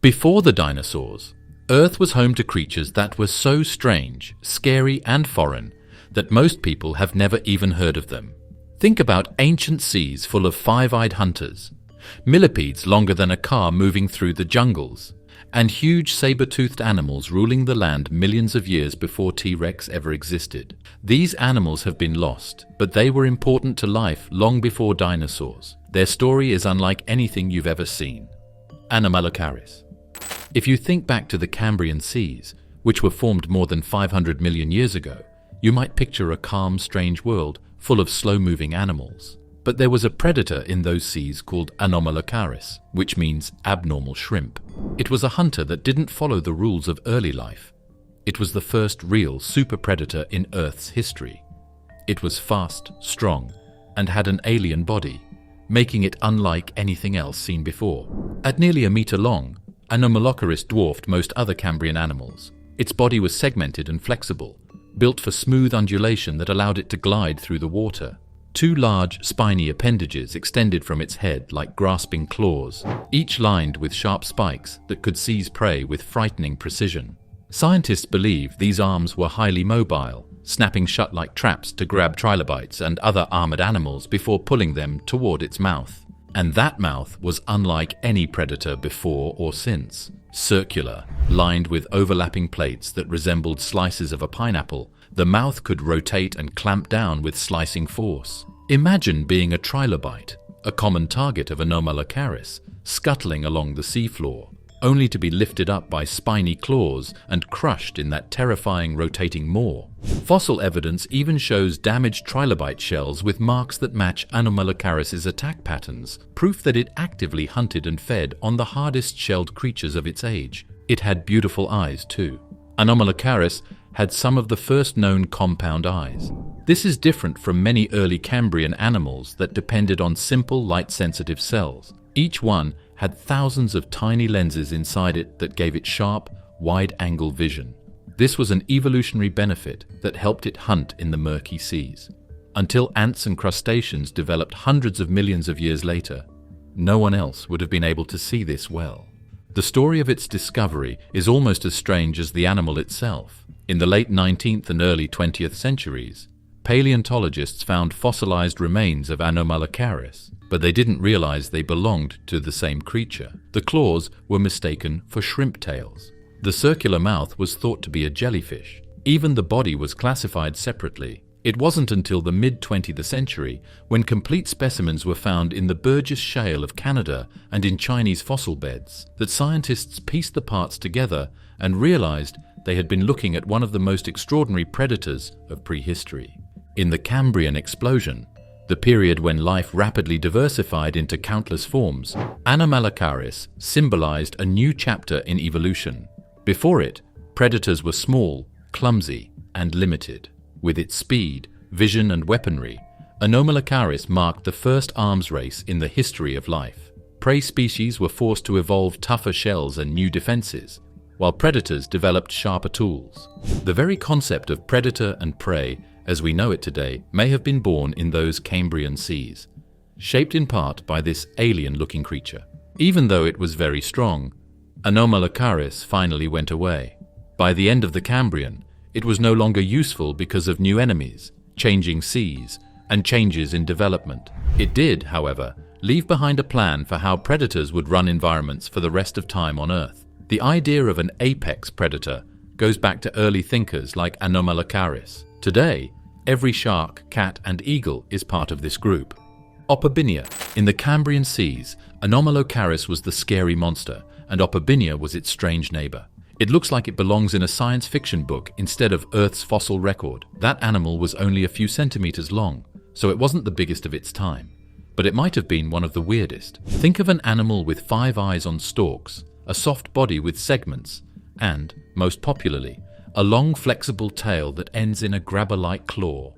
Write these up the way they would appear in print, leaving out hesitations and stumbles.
Before the dinosaurs, Earth was home to creatures that were so strange, scary, and foreign that most people have never even heard of them. Think about ancient seas full of five-eyed hunters, millipedes longer than a car moving through the jungles, and huge saber-toothed animals ruling the land millions of years before T-Rex ever existed. These animals have been lost, but they were important to life long before dinosaurs. Their story is unlike anything you've ever seen. Anomalocaris. If you think back to the Cambrian seas, which were formed more than 500 million years ago, you might picture a calm, strange world full of slow-moving animals. But there was a predator in those seas called Anomalocaris, which means abnormal shrimp. It was a hunter that didn't follow the rules of early life. It was the first real super predator in Earth's history. It was fast, strong, and had an alien body, making it unlike anything else seen before. At nearly a meter long, Anomalocaris dwarfed most other Cambrian animals. Its body was segmented and flexible, built for smooth undulation that allowed it to glide through the water. Two large, spiny appendages extended from its head like grasping claws, each lined with sharp spikes that could seize prey with frightening precision. Scientists believe these arms were highly mobile, snapping shut like traps to grab trilobites and other armored animals before pulling them toward its mouth. And that mouth was unlike any predator before or since. Circular, lined with overlapping plates that resembled slices of a pineapple, the mouth could rotate and clamp down with slicing force. Imagine being a trilobite, a common target of Anomalocaris, scuttling along the seafloor, only to be lifted up by spiny claws and crushed in that terrifying rotating maw. Fossil evidence even shows damaged trilobite shells with marks that match Anomalocaris' attack patterns, proof that it actively hunted and fed on the hardest shelled creatures of its age. It had beautiful eyes too. Anomalocaris had some of the first known compound eyes. This is different from many early Cambrian animals that depended on simple light-sensitive cells. Each one had thousands of tiny lenses inside it that gave it sharp, wide-angle vision. This was an evolutionary benefit that helped it hunt in the murky seas. Until ants and crustaceans developed hundreds of millions of years later, no one else would have been able to see this well. The story of its discovery is almost as strange as the animal itself. In the late 19th and early 20th centuries, paleontologists found fossilized remains of Anomalocaris, but they didn't realize they belonged to the same creature. The claws were mistaken for shrimp tails. The circular mouth was thought to be a jellyfish. Even the body was classified separately. It wasn't until the mid-20th century, when complete specimens were found in the Burgess Shale of Canada and in Chinese fossil beds, that scientists pieced the parts together and realized they had been looking at one of the most extraordinary predators of prehistory. In the Cambrian explosion, the period when life rapidly diversified into countless forms, Anomalocaris symbolized a new chapter in evolution. Before it, predators were small, clumsy, and limited. With its speed, vision, and weaponry, Anomalocaris marked the first arms race in the history of life. Prey species were forced to evolve tougher shells and new defenses, while predators developed sharper tools. The very concept of predator and prey as we know it today may have been born in those Cambrian seas, shaped in part by this alien-looking creature. Even though it was very strong, Anomalocaris finally went away. By the end of the Cambrian, it was no longer useful because of new enemies, changing seas, and changes in development. It did, however, leave behind a plan for how predators would run environments for the rest of time on Earth. The idea of an apex predator goes back to early thinkers like Anomalocaris. Today, every shark, cat, and eagle is part of this group. Opabinia. In the Cambrian seas, Anomalocaris was the scary monster, and Opabinia was its strange neighbor. It looks like it belongs in a science fiction book instead of Earth's fossil record. That animal was only a few centimeters long, so it wasn't the biggest of its time. But it might have been one of the weirdest. Think of an animal with 5 eyes on stalks, a soft body with segments, and, most popularly, a long flexible tail that ends in a grabber-like claw.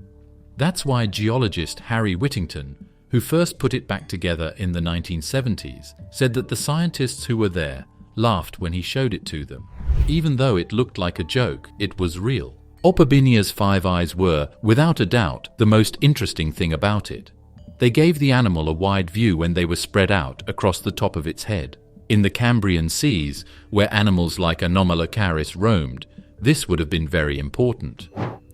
That's why geologist Harry Whittington, who first put it back together in the 1970s, said that the scientists who were there laughed when he showed it to them. Even though it looked like a joke, it was real. Opabinia's 5 eyes were, without a doubt, the most interesting thing about it. They gave the animal a wide view when they were spread out across the top of its head. In the Cambrian seas, where animals like Anomalocaris roamed, this would have been very important.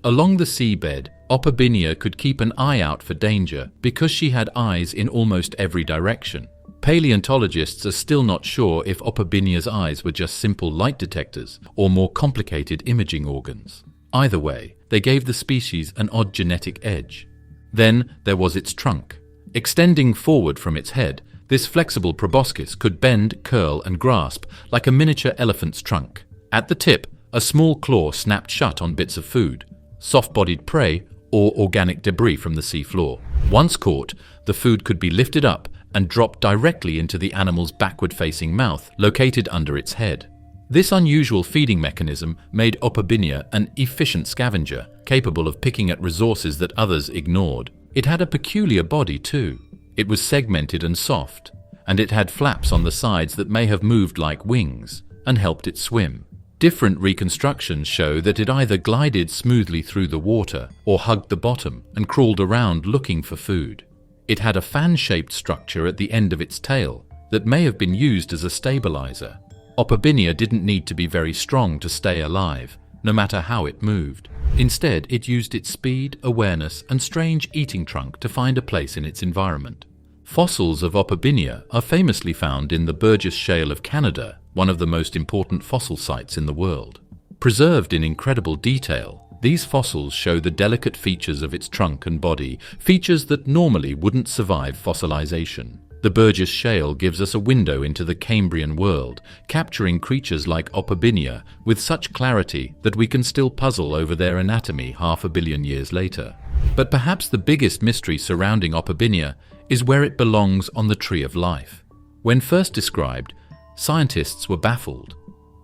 Along the seabed, Opabinia could keep an eye out for danger because she had eyes in almost every direction. Paleontologists are still not sure if Opabinia's eyes were just simple light detectors or more complicated imaging organs. Either way, they gave the species an odd genetic edge. Then there was its trunk. Extending forward from its head, this flexible proboscis could bend, curl, and grasp like a miniature elephant's trunk. At the tip, a small claw snapped shut on bits of food, soft-bodied prey, or organic debris from the seafloor. Once caught, the food could be lifted up and dropped directly into the animal's backward-facing mouth, located under its head. This unusual feeding mechanism made Opabinia an efficient scavenger, capable of picking at resources that others ignored. It had a peculiar body too. It was segmented and soft, and it had flaps on the sides that may have moved like wings and helped it swim. Different reconstructions show that it either glided smoothly through the water or hugged the bottom and crawled around looking for food. It had a fan-shaped structure at the end of its tail that may have been used as a stabilizer. Opabinia didn't need to be very strong to stay alive, no matter how it moved. Instead, it used its speed, awareness, and strange eating trunk to find a place in its environment. Fossils of Opabinia are famously found in the Burgess Shale of Canada, one of the most important fossil sites in the world. Preserved in incredible detail, these fossils show the delicate features of its trunk and body, features that normally wouldn't survive fossilization. The Burgess Shale gives us a window into the Cambrian world, capturing creatures like Opabinia with such clarity that we can still puzzle over their anatomy 500 million years later. But perhaps the biggest mystery surrounding Opabinia is where it belongs on the tree of life. When first described, scientists were baffled.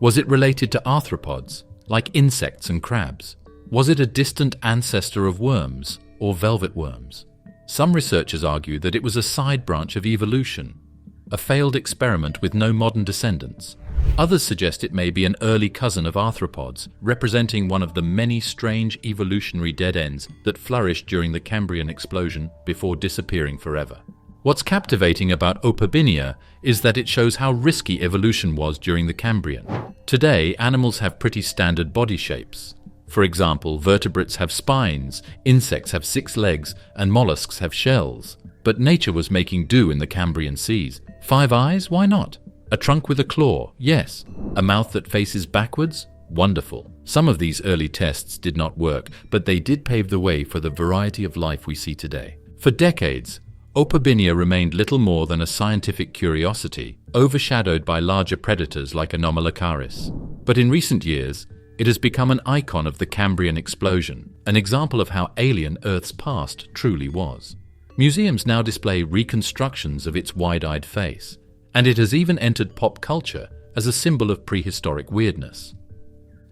Was it related to arthropods, like insects and crabs? Was it a distant ancestor of worms or velvet worms? Some researchers argue that it was a side branch of evolution, a failed experiment with no modern descendants. Others suggest it may be an early cousin of arthropods, representing one of the many strange evolutionary dead ends that flourished during the Cambrian explosion before disappearing forever. What's captivating about Opabinia is that it shows how risky evolution was during the Cambrian. Today, animals have pretty standard body shapes. For example, vertebrates have spines, insects have 6 legs, and mollusks have shells. But nature was making do in the Cambrian seas. 5 eyes? Why not? A trunk with a claw? Yes. A mouth that faces backwards? Wonderful. Some of these early tests did not work, but they did pave the way for the variety of life we see today. For decades, Opabinia remained little more than a scientific curiosity, overshadowed by larger predators like Anomalocaris. But in recent years, it has become an icon of the Cambrian explosion, an example of how alien Earth's past truly was. Museums now display reconstructions of its wide-eyed face, and it has even entered pop culture as a symbol of prehistoric weirdness.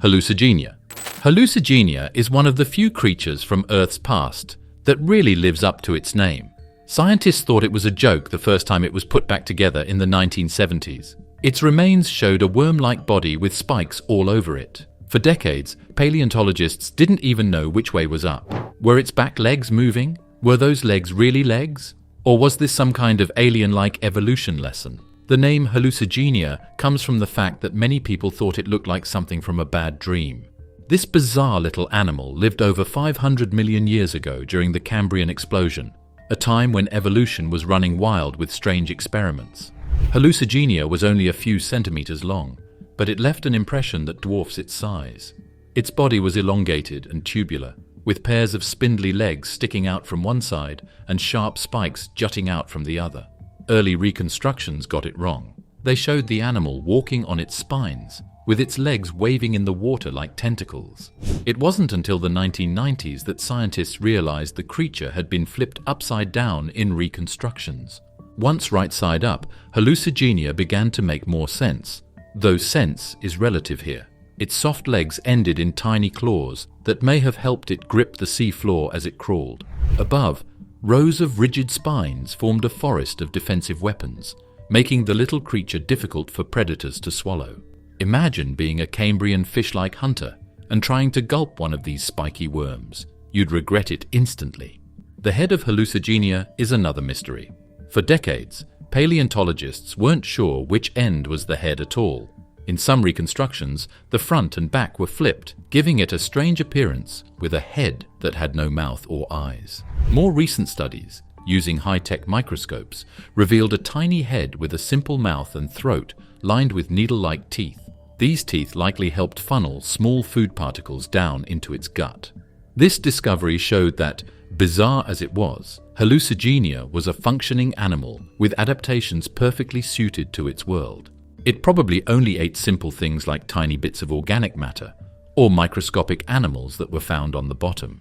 Hallucigenia. Hallucigenia is one of the few creatures from Earth's past that really lives up to its name. Scientists thought it was a joke the first time it was put back together in the 1970s. Its remains showed a worm-like body with spikes all over it. For decades, paleontologists didn't even know which way was up. Were its back legs moving? Were those legs really legs? Or was this some kind of alien-like evolution lesson? The name Hallucigenia comes from the fact that many people thought it looked like something from a bad dream. This bizarre little animal lived over 500 million years ago during the Cambrian explosion, a time when evolution was running wild with strange experiments. Hallucigenia was only a few centimeters long, but it left an impression that dwarfs its size. Its body was elongated and tubular, with pairs of spindly legs sticking out from one side and sharp spikes jutting out from the other. Early reconstructions got it wrong. They showed the animal walking on its spines, with its legs waving in the water like tentacles. It wasn't until the 1990s that scientists realized the creature had been flipped upside down in reconstructions. Once right side up, Hallucigenia began to make more sense, though sense is relative here. Its soft legs ended in tiny claws that may have helped it grip the sea floor as it crawled. Above, rows of rigid spines formed a forest of defensive weapons, making the little creature difficult for predators to swallow. Imagine being a Cambrian fish-like hunter and trying to gulp one of these spiky worms. You'd regret it instantly. The head of Hallucigenia is another mystery. For decades, paleontologists weren't sure which end was the head at all. In some reconstructions, the front and back were flipped, giving it a strange appearance with a head that had no mouth or eyes. More recent studies, using high-tech microscopes, revealed a tiny head with a simple mouth and throat lined with needle-like teeth. These teeth likely helped funnel small food particles down into its gut. This discovery showed that, bizarre as it was, Hallucigenia was a functioning animal with adaptations perfectly suited to its world. It probably only ate simple things like tiny bits of organic matter or microscopic animals that were found on the bottom.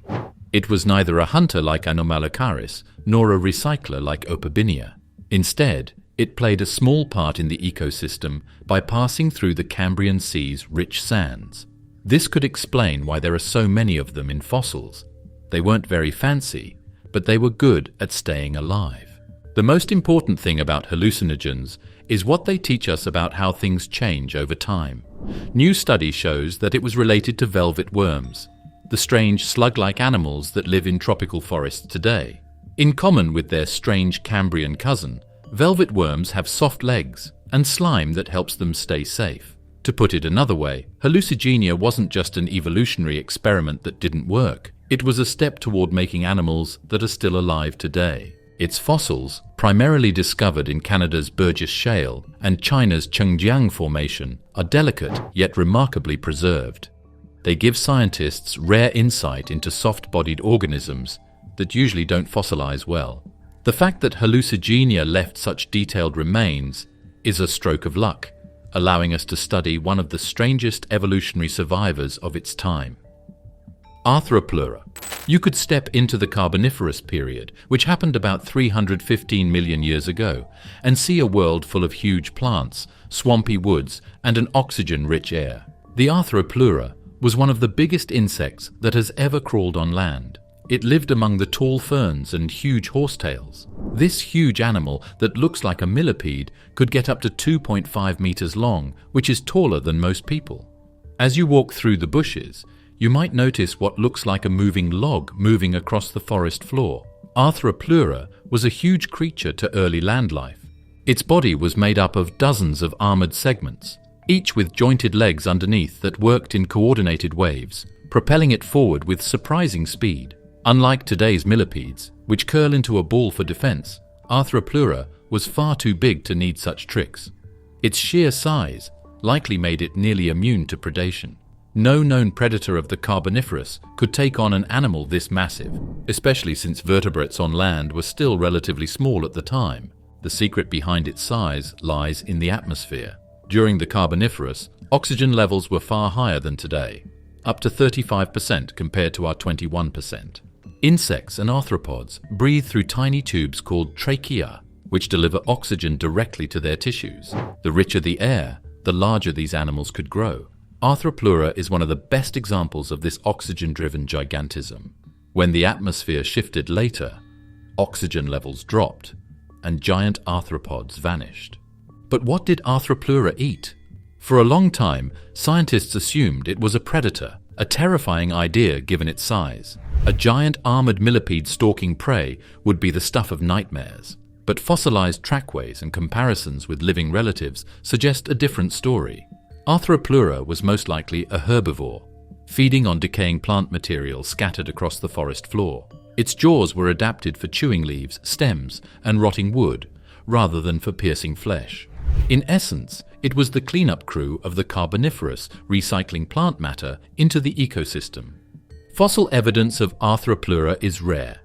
It was neither a hunter like Anomalocaris nor a recycler like Opabinia. Instead, it played a small part in the ecosystem by passing through the Cambrian Sea's rich sands. This could explain why there are so many of them in fossils. They weren't very fancy, but they were good at staying alive. The most important thing about hallucinogens is what they teach us about how things change over time. New study shows that it was related to velvet worms, the strange slug-like animals that live in tropical forests today. In common with their strange Cambrian cousin, velvet worms have soft legs and slime that helps them stay safe. To put it another way, Hallucigenia wasn't just an evolutionary experiment that didn't work. It was a step toward making animals that are still alive today. Its fossils, primarily discovered in Canada's Burgess Shale and China's Chengjiang Formation, are delicate yet remarkably preserved. They give scientists rare insight into soft-bodied organisms that usually don't fossilize well. The fact that Hallucigenia left such detailed remains is a stroke of luck, allowing us to study one of the strangest evolutionary survivors of its time. Arthropleura. You could step into the Carboniferous period, which happened about 315 million years ago, and see a world full of huge plants, swampy woods, and an oxygen-rich air. The Arthropleura was one of the biggest insects that has ever crawled on land. It lived among the tall ferns and huge horsetails. This huge animal that looks like a millipede could get up to 2.5 meters long, which is taller than most people. As you walk through the bushes, you might notice what looks like a moving log moving across the forest floor. Arthropleura was a huge creature to early land life. Its body was made up of dozens of armored segments, each with jointed legs underneath that worked in coordinated waves, propelling it forward with surprising speed. Unlike today's millipedes, which curl into a ball for defense, Arthropleura was far too big to need such tricks. Its sheer size likely made it nearly immune to predation. No known predator of the Carboniferous could take on an animal this massive, especially since vertebrates on land were still relatively small at the time. The secret behind its size lies in the atmosphere. During the Carboniferous, oxygen levels were far higher than today, up to 35% compared to our 21%. Insects and arthropods breathe through tiny tubes called trachea, which deliver oxygen directly to their tissues. The richer the air, the larger these animals could grow. Arthropleura is one of the best examples of this oxygen-driven gigantism. When the atmosphere shifted later, oxygen levels dropped, and giant arthropods vanished. But what did Arthropleura eat? For a long time, scientists assumed it was a predator, a terrifying idea given its size. A giant armored millipede stalking prey would be the stuff of nightmares. But fossilized trackways and comparisons with living relatives suggest a different story. Arthropleura was most likely a herbivore, feeding on decaying plant material scattered across the forest floor. Its jaws were adapted for chewing leaves, stems, and rotting wood, rather than for piercing flesh. In essence, it was the cleanup crew of the Carboniferous recycling plant matter into the ecosystem. Fossil evidence of Arthropleura is rare.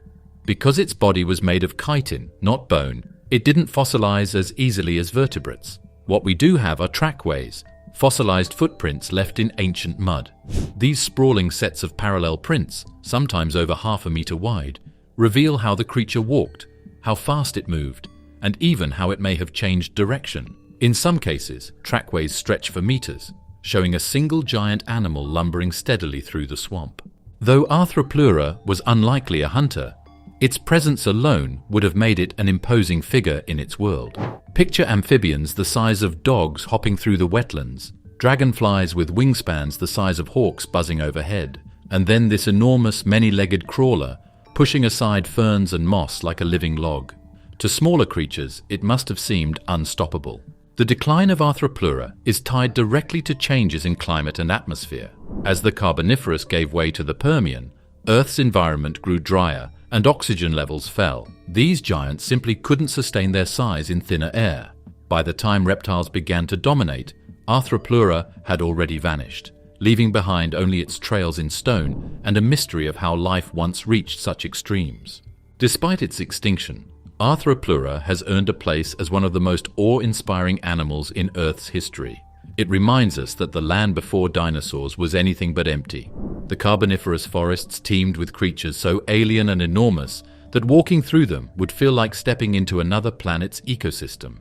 Because its body was made of chitin, not bone, it didn't fossilize as easily as vertebrates. What we do have are trackways, fossilized footprints left in ancient mud. These sprawling sets of parallel prints, sometimes over half a meter wide, reveal how the creature walked, how fast it moved, and even how it may have changed direction. In some cases, trackways stretch for meters, showing a single giant animal lumbering steadily through the swamp. Though Arthropleura was unlikely a hunter, its presence alone would have made it an imposing figure in its world. Picture amphibians the size of dogs hopping through the wetlands, dragonflies with wingspans the size of hawks buzzing overhead, and then this enormous many-legged crawler pushing aside ferns and moss like a living log. To smaller creatures, it must have seemed unstoppable. The decline of Arthropleura is tied directly to changes in climate and atmosphere. As the Carboniferous gave way to the Permian, Earth's environment grew drier and oxygen levels fell. These giants simply couldn't sustain their size in thinner air. By the time reptiles began to dominate, Arthropleura had already vanished, leaving behind only its trails in stone and a mystery of how life once reached such extremes. Despite its extinction, Arthropleura has earned a place as one of the most awe-inspiring animals in Earth's history. It reminds us that the land before dinosaurs was anything but empty. The Carboniferous forests teemed with creatures so alien and enormous that walking through them would feel like stepping into another planet's ecosystem.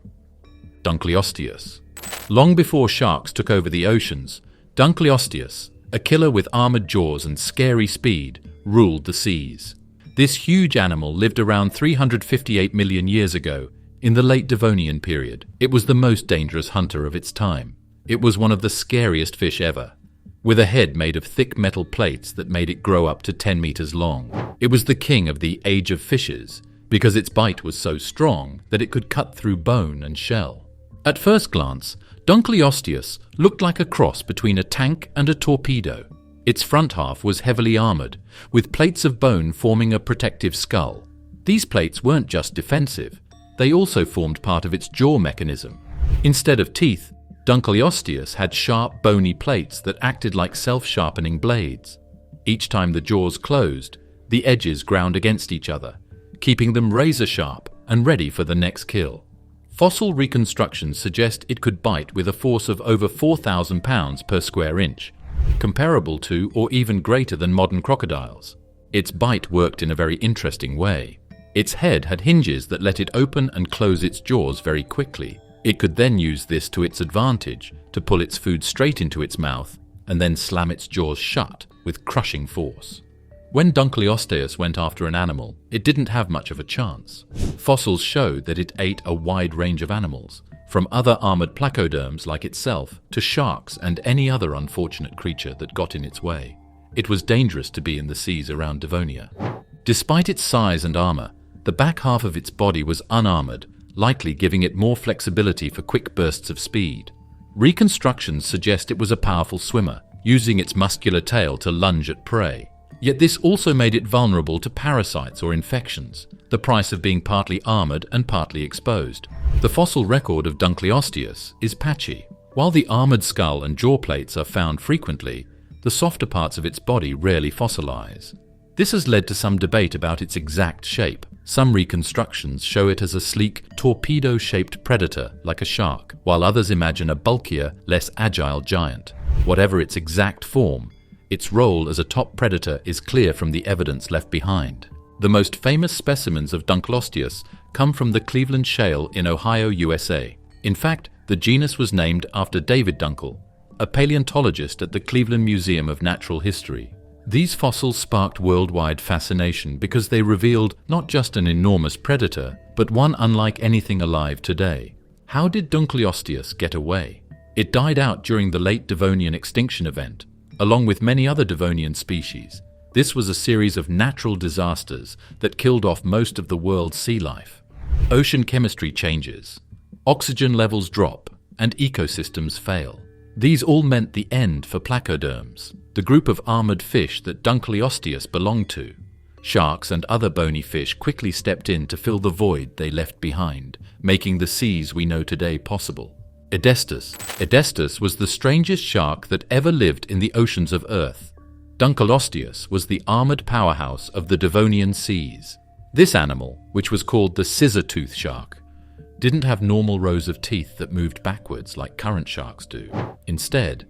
Dunkleosteus. Long before sharks took over the oceans, Dunkleosteus, a killer with armored jaws and scary speed, ruled the seas. This huge animal lived around 358 million years ago, in the late Devonian period. It was the most dangerous hunter of its time. It was one of the scariest fish ever, with a head made of thick metal plates that made it grow up to 10 meters long. It was the king of the Age of Fishes, because its bite was so strong that it could cut through bone and shell. At first glance, Dunkleosteus looked like a cross between a tank and a torpedo. Its front half was heavily armored, with plates of bone forming a protective skull. These plates weren't just defensive, they also formed part of its jaw mechanism. Instead of teeth, Dunkleosteus had sharp, bony plates that acted like self-sharpening blades. Each time the jaws closed, the edges ground against each other, keeping them razor-sharp and ready for the next kill. Fossil reconstructions suggest it could bite with a force of over 4,000 pounds per square inch, comparable to or even greater than modern crocodiles. Its bite worked in a very interesting way. Its head had hinges that let it open and close its jaws very quickly. It could then use this to its advantage to pull its food straight into its mouth and then slam its jaws shut with crushing force. When Dunkleosteus went after an animal, it didn't have much of a chance. Fossils show that it ate a wide range of animals, from other armored placoderms like itself to sharks and any other unfortunate creature that got in its way. It was dangerous to be in the seas around Devonia. Despite its size and armor, the back half of its body was unarmored, likely giving it more flexibility for quick bursts of speed. Reconstructions suggest it was a powerful swimmer, using its muscular tail to lunge at prey. Yet this also made it vulnerable to parasites or infections, the price of being partly armored and partly exposed. The fossil record of Dunkleosteus is patchy. While the armored skull and jaw plates are found frequently, the softer parts of its body rarely fossilize. This has led to some debate about its exact shape. Some reconstructions show it as a sleek, torpedo-shaped predator like a shark, while others imagine a bulkier, less agile giant. Whatever its exact form, its role as a top predator is clear from the evidence left behind. The most famous specimens of Dunkleosteus come from the Cleveland Shale in Ohio, USA. In fact, the genus was named after David Dunkel, a paleontologist at the Cleveland Museum of Natural History. These fossils sparked worldwide fascination because they revealed not just an enormous predator, but one unlike anything alive today. How did Dunkleosteus get away? It died out during the late Devonian extinction event, along with many other Devonian species. This was a series of natural disasters that killed off most of the world's sea life. Ocean chemistry changes, oxygen levels drop, and ecosystems fail. These all meant the end for placoderms, the group of armored fish that Dunkleosteus belonged to. Sharks and other bony fish quickly stepped in to fill the void they left behind, making the seas we know today possible. Edestus. Edestus was the strangest shark that ever lived in the oceans of Earth. Dunkleosteus was the armored powerhouse of the Devonian seas. This animal, which was called the scissor-toothed shark, didn't have normal rows of teeth that moved backwards like current sharks do. Instead,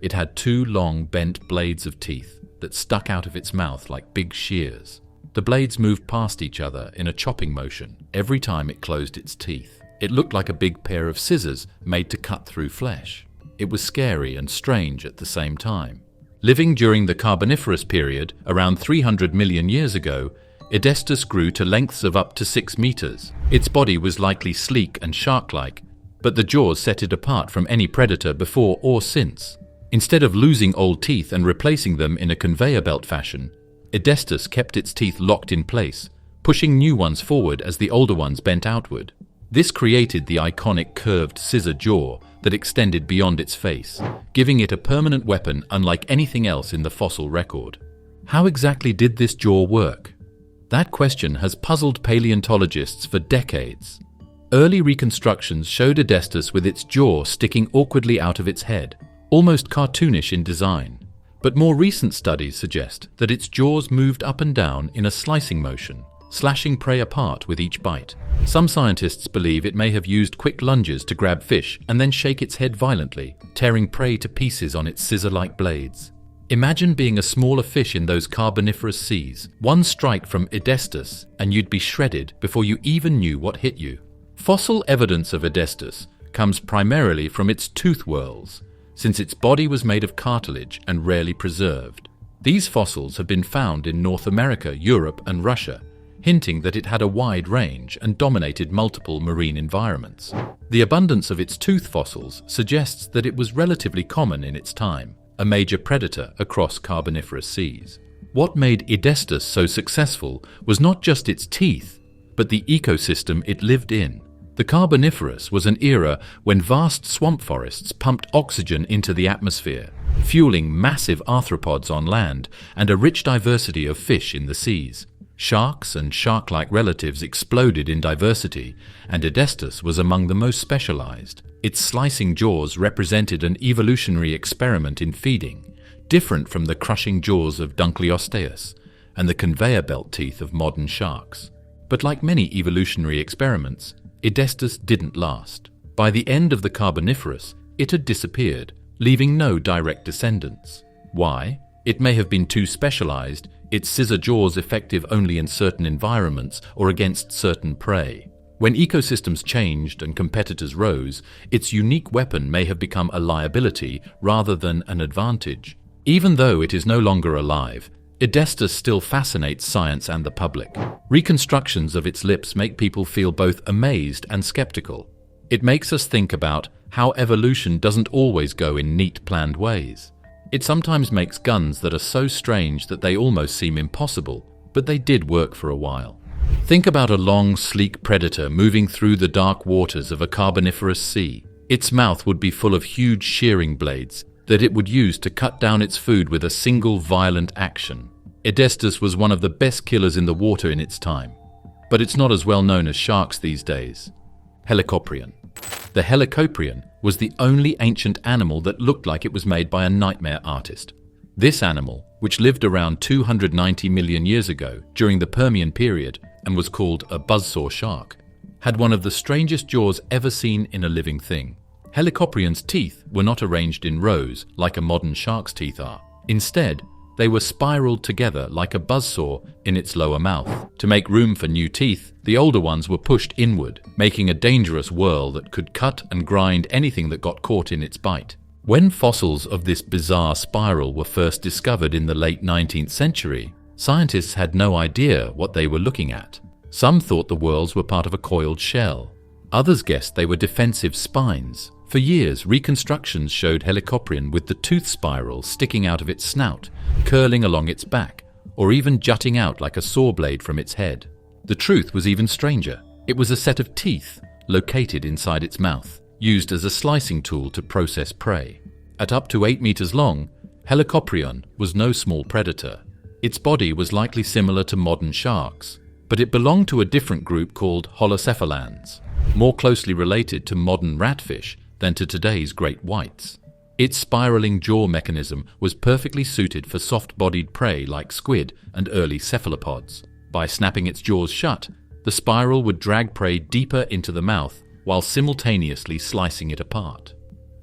it had two long bent blades of teeth that stuck out of its mouth like big shears. The blades moved past each other in a chopping motion every time it closed its teeth. It looked like a big pair of scissors made to cut through flesh. It was scary and strange at the same time. Living during the Carboniferous period, around 300 million years ago, Edestus grew to lengths of up to 6 meters. Its body was likely sleek and shark-like, but the jaws set it apart from any predator before or since. Instead of losing old teeth and replacing them in a conveyor belt fashion, Edestus kept its teeth locked in place, pushing new ones forward as the older ones bent outward. This created the iconic curved scissor jaw that extended beyond its face, giving it a permanent weapon unlike anything else in the fossil record. How exactly did this jaw work? That question has puzzled paleontologists for decades. Early reconstructions showed Edestus with its jaw sticking awkwardly out of its head, almost cartoonish in design. But more recent studies suggest that its jaws moved up and down in a slicing motion, slashing prey apart with each bite. Some scientists believe it may have used quick lunges to grab fish and then shake its head violently, tearing prey to pieces on its scissor-like blades. Imagine being a smaller fish in those carboniferous seas. One strike from Edestus and you'd be shredded before you even knew what hit you. Fossil evidence of Edestus comes primarily from its tooth whorls, since its body was made of cartilage and rarely preserved. These fossils have been found in North America, Europe, and Russia, hinting that it had a wide range and dominated multiple marine environments. The abundance of its tooth fossils suggests that it was relatively common in its time, a major predator across carboniferous seas. What made Edestus so successful was not just its teeth, but the ecosystem it lived in. The Carboniferous was an era when vast swamp forests pumped oxygen into the atmosphere, fueling massive arthropods on land and a rich diversity of fish in the seas. Sharks and shark-like relatives exploded in diversity, and Edestus was among the most specialized. Its slicing jaws represented an evolutionary experiment in feeding, different from the crushing jaws of Dunkleosteus and the conveyor belt teeth of modern sharks. But like many evolutionary experiments, Edestus didn't last. By the end of the Carboniferous, it had disappeared, leaving no direct descendants. Why? It may have been too specialized, its scissor jaws effective only in certain environments or against certain prey. When ecosystems changed and competitors rose, its unique weapon may have become a liability rather than an advantage. Even though it is no longer alive, Edestus still fascinates science and the public. Reconstructions of its lips make people feel both amazed and skeptical. It makes us think about how evolution doesn't always go in neat, planned ways. It sometimes makes guns that are so strange that they almost seem impossible, but they did work for a while. Think about a long, sleek predator moving through the dark waters of a carboniferous sea. Its mouth would be full of huge shearing blades that it would use to cut down its food with a single violent action. Edestus was one of the best killers in the water in its time, but it's not as well known as sharks these days. Helicoprion. The Helicoprion was the only ancient animal that looked like it was made by a nightmare artist. This animal, which lived around 290 million years ago during the Permian period and was called a buzzsaw shark, had one of the strangest jaws ever seen in a living thing. Helicoprion's teeth were not arranged in rows like a modern shark's teeth are. Instead, they were spiraled together like a buzzsaw in its lower mouth. To make room for new teeth, the older ones were pushed inward, making a dangerous whirl that could cut and grind anything that got caught in its bite. When fossils of this bizarre spiral were first discovered in the late 19th century, scientists had no idea what they were looking at. Some thought the whorls were part of a coiled shell. Others guessed they were defensive spines. For years, reconstructions showed Helicoprion with the tooth spiral sticking out of its snout, curling along its back, or even jutting out like a saw blade from its head. The truth was even stranger. It was a set of teeth located inside its mouth, used as a slicing tool to process prey. At up to 8 meters long, Helicoprion was no small predator. Its body was likely similar to modern sharks, but it belonged to a different group called holocephalans, more closely related to modern ratfish than to today's great whites. Its spiraling jaw mechanism was perfectly suited for soft-bodied prey like squid and early cephalopods. By snapping its jaws shut, the spiral would drag prey deeper into the mouth while simultaneously slicing it apart.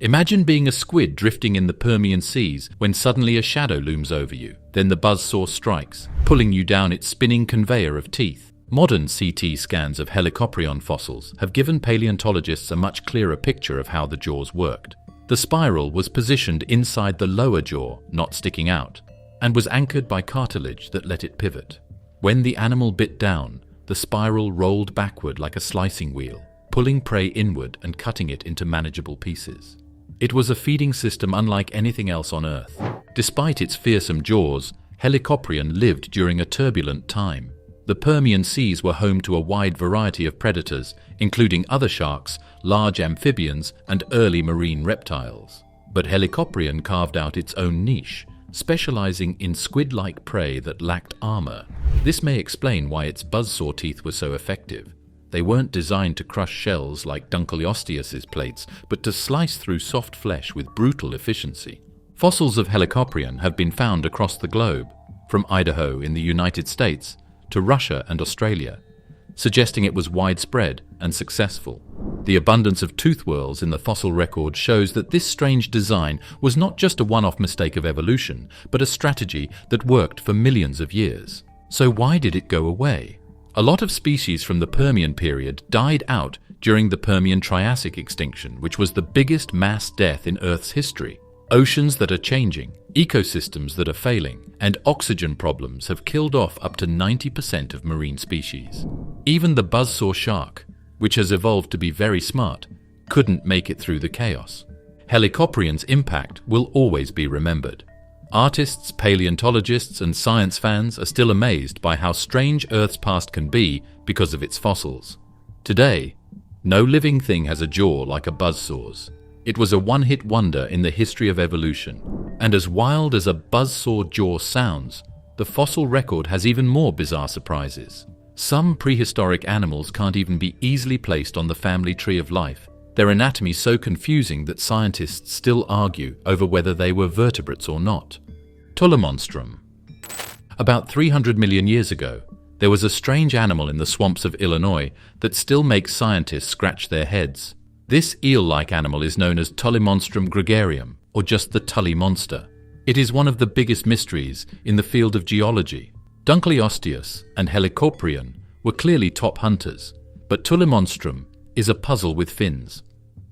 Imagine being a squid drifting in the Permian seas when suddenly a shadow looms over you. Then the buzzsaw strikes, pulling you down its spinning conveyor of teeth. Modern CT scans of Helicoprion fossils have given paleontologists a much clearer picture of how the jaws worked. The spiral was positioned inside the lower jaw, not sticking out, and was anchored by cartilage that let it pivot. When the animal bit down, the spiral rolled backward like a slicing wheel, pulling prey inward and cutting it into manageable pieces. It was a feeding system unlike anything else on Earth. Despite its fearsome jaws, Helicoprion lived during a turbulent time. the Permian seas were home to a wide variety of predators, including other sharks, large amphibians, and early marine reptiles. But Helicoprion carved out its own niche, specializing in squid-like prey that lacked armor. This may explain why its buzzsaw teeth were so effective. They weren't designed to crush shells like Dunkleosteus's plates, but to slice through soft flesh with brutal efficiency. Fossils of Helicoprion have been found across the globe, from Idaho in the United States to Russia and Australia, suggesting it was widespread and successful. The abundance of tooth whorls in the fossil record shows that this strange design was not just a one-off mistake of evolution, but a strategy that worked for millions of years. So why did it go away? A lot of species from the Permian period died out during the Permian-Triassic extinction, which was the biggest mass death in Earth's history. Oceans that are changing, ecosystems that are failing, and oxygen problems have killed off up to 90% of marine species. Even the buzzsaw shark, which has evolved to be very smart, couldn't make it through the chaos. Helicoprion's impact will always be remembered. Artists, paleontologists, and science fans are still amazed by how strange Earth's past can be because of its fossils. Today, no living thing has a jaw like a buzzsaw's. It was a one-hit wonder in the history of evolution, and as wild as a buzzsaw jaw sounds, the fossil record has even more bizarre surprises. Some prehistoric animals can't even be easily placed on the family tree of life, their anatomy so confusing that scientists still argue over whether they were vertebrates or not. Tully Monster. About 300 million years ago, there was a strange animal in the swamps of Illinois that still makes scientists scratch their heads. This eel-like animal is known as Tully Monster gregarium, or just the Tully Monster. It is one of the biggest mysteries in the field of geology. Dunkleosteus and Helicoprion were clearly top hunters, but Tully Monster is a puzzle with fins.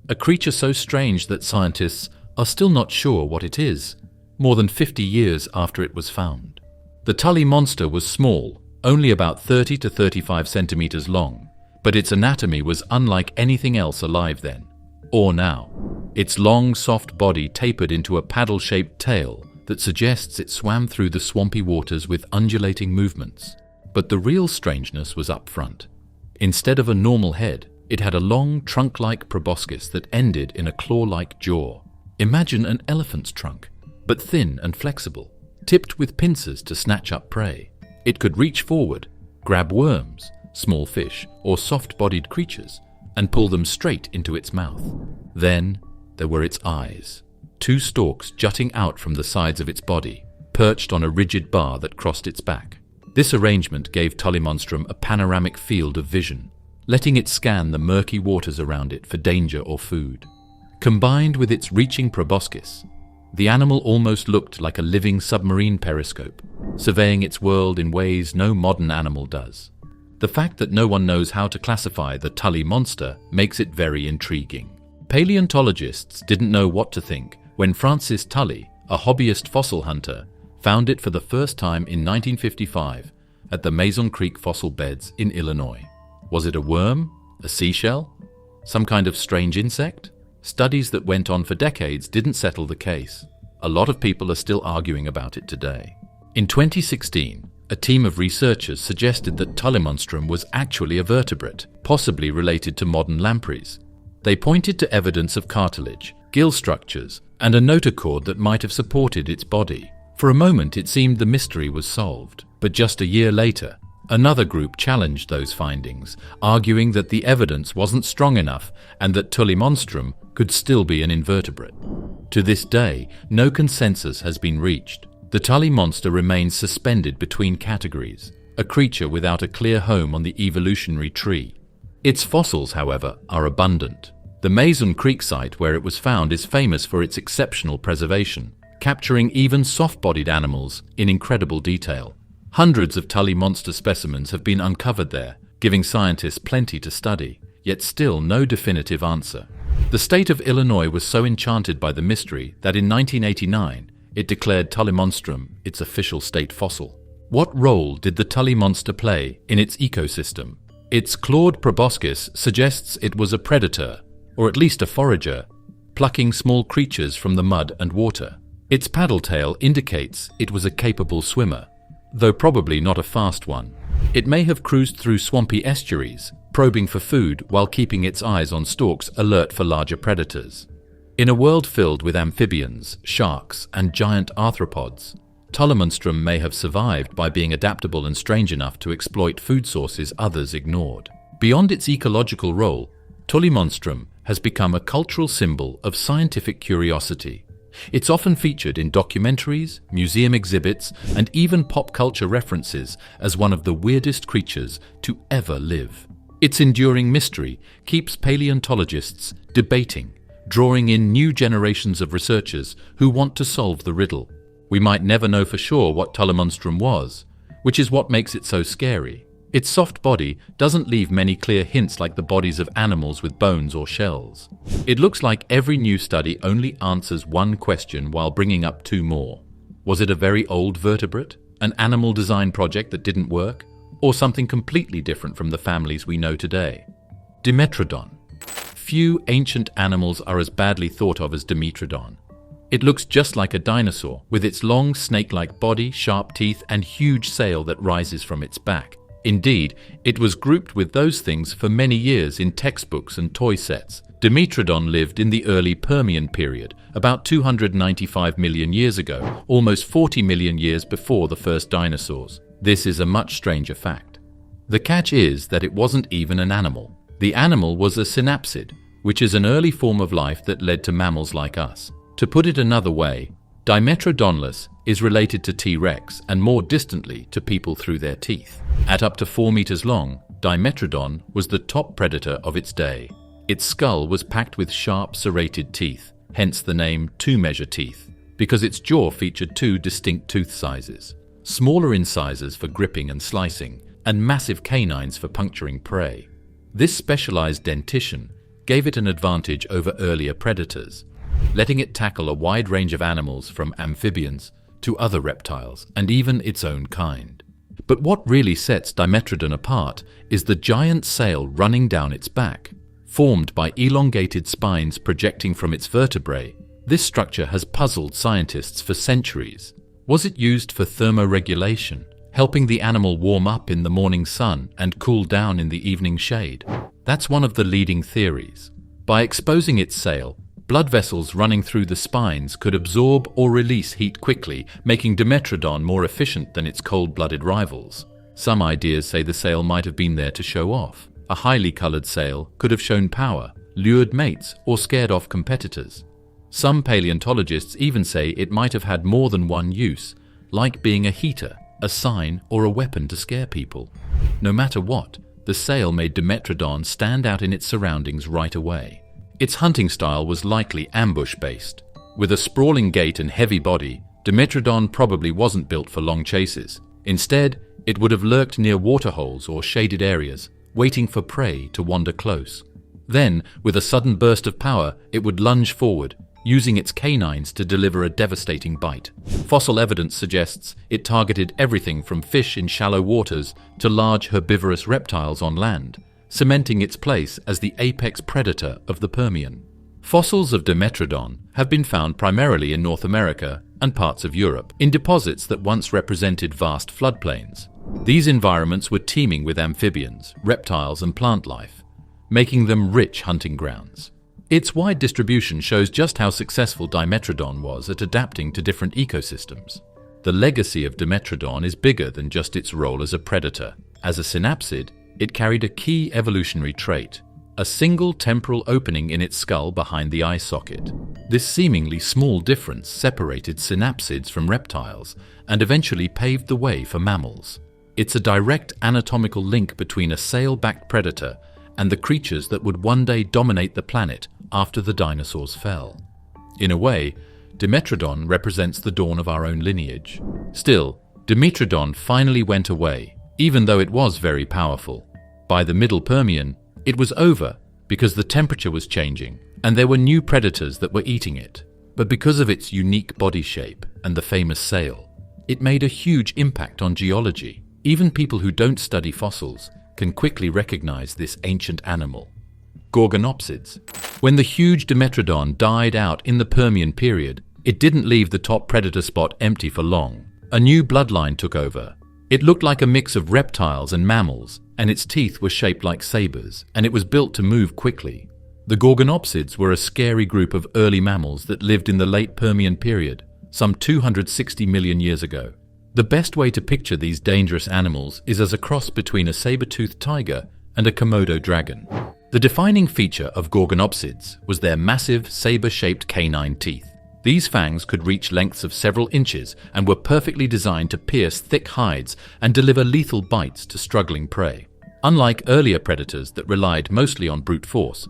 A creature so strange that scientists are still not sure what it is, more than 50 years after it was found. The Tully Monster was small, only about 30 to 35 centimeters long, but its anatomy was unlike anything else alive then, or now. Its long, soft body tapered into a paddle-shaped tail that suggests it swam through the swampy waters with undulating movements. But the real strangeness was up front. Instead of a normal head, it had a long, trunk-like proboscis that ended in a claw-like jaw. Imagine an elephant's trunk, but thin and flexible, tipped with pincers to snatch up prey. It could reach forward, grab worms, small fish, or soft-bodied creatures, and pull them straight into its mouth. Then there were its eyes, two stalks jutting out from the sides of its body, perched on a rigid bar that crossed its back. This arrangement gave Tully Monster a panoramic field of vision, letting it scan the murky waters around it for danger or food. Combined with its reaching proboscis, the animal almost looked like a living submarine periscope, surveying its world in ways no modern animal does. The fact that no one knows how to classify the Tully Monster makes it very intriguing. Paleontologists didn't know what to think when Francis Tully, a hobbyist fossil hunter, found it for the first time in 1955 at the Mason Creek fossil beds in Illinois. Was it a worm? A seashell? Some kind of strange insect? Studies that went on for decades didn't settle the case. A lot of people are still arguing about it today. In 2016, a team of researchers suggested that Tully Monster was actually a vertebrate, possibly related to modern lampreys. They pointed to evidence of cartilage, gill structures, and a notochord that might have supported its body. For a moment it seemed the mystery was solved, but just a year later, another group challenged those findings, arguing that the evidence wasn't strong enough and that Tully Monster could still be an invertebrate. To this day, no consensus has been reached. The Tully Monster remains suspended between categories, a creature without a clear home on the evolutionary tree. Its fossils, however, are abundant. The Mason Creek site where it was found is famous for its exceptional preservation, capturing even soft-bodied animals in incredible detail. Hundreds of Tully Monster specimens have been uncovered there, giving scientists plenty to study, yet still no definitive answer. The state of Illinois was so enchanted by the mystery that in 1989, it declared Tully Monster its official state fossil. What role did the Tully Monster play in its ecosystem? Its clawed proboscis suggests it was a predator, or at least a forager, plucking small creatures from the mud and water. Its paddle tail indicates it was a capable swimmer, though probably not a fast one. It may have cruised through swampy estuaries, probing for food while keeping its eyes on stalks alert for larger predators. In a world filled with amphibians, sharks, and giant arthropods, Tullymonstrum may have survived by being adaptable and strange enough to exploit food sources others ignored. Beyond its ecological role, Tullymonstrum has become a cultural symbol of scientific curiosity. It's often featured in documentaries, museum exhibits, and even pop culture references as one of the weirdest creatures to ever live. Its enduring mystery keeps paleontologists debating, drawing in new generations of researchers who want to solve the riddle. We might never know for sure what Tullymonstrum was, which is what makes it so scary. Its soft body doesn't leave many clear hints like the bodies of animals with bones or shells. It looks like every new study only answers one question while bringing up two more. Was it a very old vertebrate, an animal design project that didn't work, or something completely different from the families we know today? Dimetrodon. Few ancient animals are as badly thought of as Dimetrodon. It looks just like a dinosaur, with its long snake-like body, sharp teeth, and huge sail that rises from its back. Indeed, it was grouped with those things for many years in textbooks and toy sets. Dimetrodon lived in the early Permian period, about 295 million years ago, almost 40 million years before the first dinosaurs. This is a much stranger fact. The catch is that it wasn't even an animal. The animal was a synapsid, which is an early form of life that led to mammals like us. To put it another way, Dimetrodonless is related to T-Rex and more distantly to people through their teeth. At up to 4 meters long, Dimetrodon was the top predator of its day. Its skull was packed with sharp serrated teeth, hence the name two-measure teeth, because its jaw featured two distinct tooth sizes, smaller incisors for gripping and slicing, and massive canines for puncturing prey. This specialized dentition gave it an advantage over earlier predators, letting it tackle a wide range of animals from amphibians to other reptiles and even its own kind. But what really sets Dimetrodon apart is the giant sail running down its back. Formed by elongated spines projecting from its vertebrae, this structure has puzzled scientists for centuries. Was it used for thermoregulation, helping the animal warm up in the morning sun and cool down in the evening shade? That's one of the leading theories. By exposing its sail, blood vessels running through the spines could absorb or release heat quickly, making Dimetrodon more efficient than its cold-blooded rivals. Some ideas say the sail might have been there to show off. A highly colored sail could have shown power, lured mates, or scared off competitors. Some paleontologists even say it might have had more than one use, like being a heater, a sign, or a weapon to scare people. No matter what, the sail made Dimetrodon stand out in its surroundings right away. Its hunting style was likely ambush-based. With a sprawling gait and heavy body, Dimetrodon probably wasn't built for long chases. Instead, it would have lurked near waterholes or shaded areas, waiting for prey to wander close. Then, with a sudden burst of power, it would lunge forward, using its canines to deliver a devastating bite. Fossil evidence suggests it targeted everything from fish in shallow waters to large herbivorous reptiles on land, cementing its place as the apex predator of the Permian. Fossils of Dimetrodon have been found primarily in North America and parts of Europe, in deposits that once represented vast floodplains. These environments were teeming with amphibians, reptiles, and plant life, making them rich hunting grounds. Its wide distribution shows just how successful Dimetrodon was at adapting to different ecosystems. The legacy of Dimetrodon is bigger than just its role as a predator. As a synapsid, it carried a key evolutionary trait, a single temporal opening in its skull behind the eye socket. This seemingly small difference separated synapsids from reptiles and eventually paved the way for mammals. It's a direct anatomical link between a sail-backed predator and the creatures that would one day dominate the planet after the dinosaurs fell. In a way, Dimetrodon represents the dawn of our own lineage. Still, Dimetrodon finally went away, even though it was very powerful. By the Middle Permian, it was over because the temperature was changing and there were new predators that were eating it. But because of its unique body shape and the famous sail, it made a huge impact on geology. Even people who don't study fossils can quickly recognize this ancient animal. Gorgonopsids. When the huge Dimetrodon died out in the Permian period, it didn't leave the top predator spot empty for long. A new bloodline took over. It looked like a mix of reptiles and mammals, and its teeth were shaped like sabers, and it was built to move quickly. The Gorgonopsids were a scary group of early mammals that lived in the late Permian period, some 260 million years ago. The best way to picture these dangerous animals is as a cross between a saber-toothed tiger and a Komodo dragon. The defining feature of Gorgonopsids was their massive saber-shaped canine teeth. These fangs could reach lengths of several inches and were perfectly designed to pierce thick hides and deliver lethal bites to struggling prey. Unlike earlier predators that relied mostly on brute force,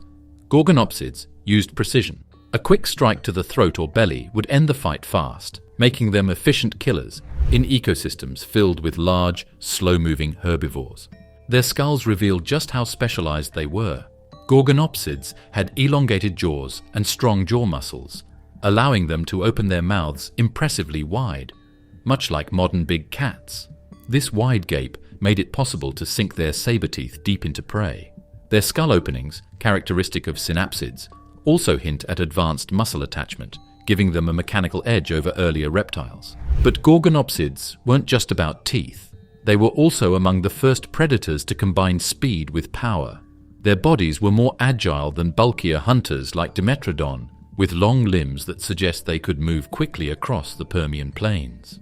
Gorgonopsids used precision. A quick strike to the throat or belly would end the fight fast, making them efficient killers in ecosystems filled with large, slow-moving herbivores. Their skulls revealed just how specialized they were. Gorgonopsids had elongated jaws and strong jaw muscles, allowing them to open their mouths impressively wide, much like modern big cats. This wide gape made it possible to sink their saber teeth deep into prey. Their skull openings, characteristic of synapsids, also hint at advanced muscle attachment, giving them a mechanical edge over earlier reptiles. But Gorgonopsids weren't just about teeth. They were also among the first predators to combine speed with power. Their bodies were more agile than bulkier hunters like Dimetrodon, with long limbs that suggest they could move quickly across the Permian plains.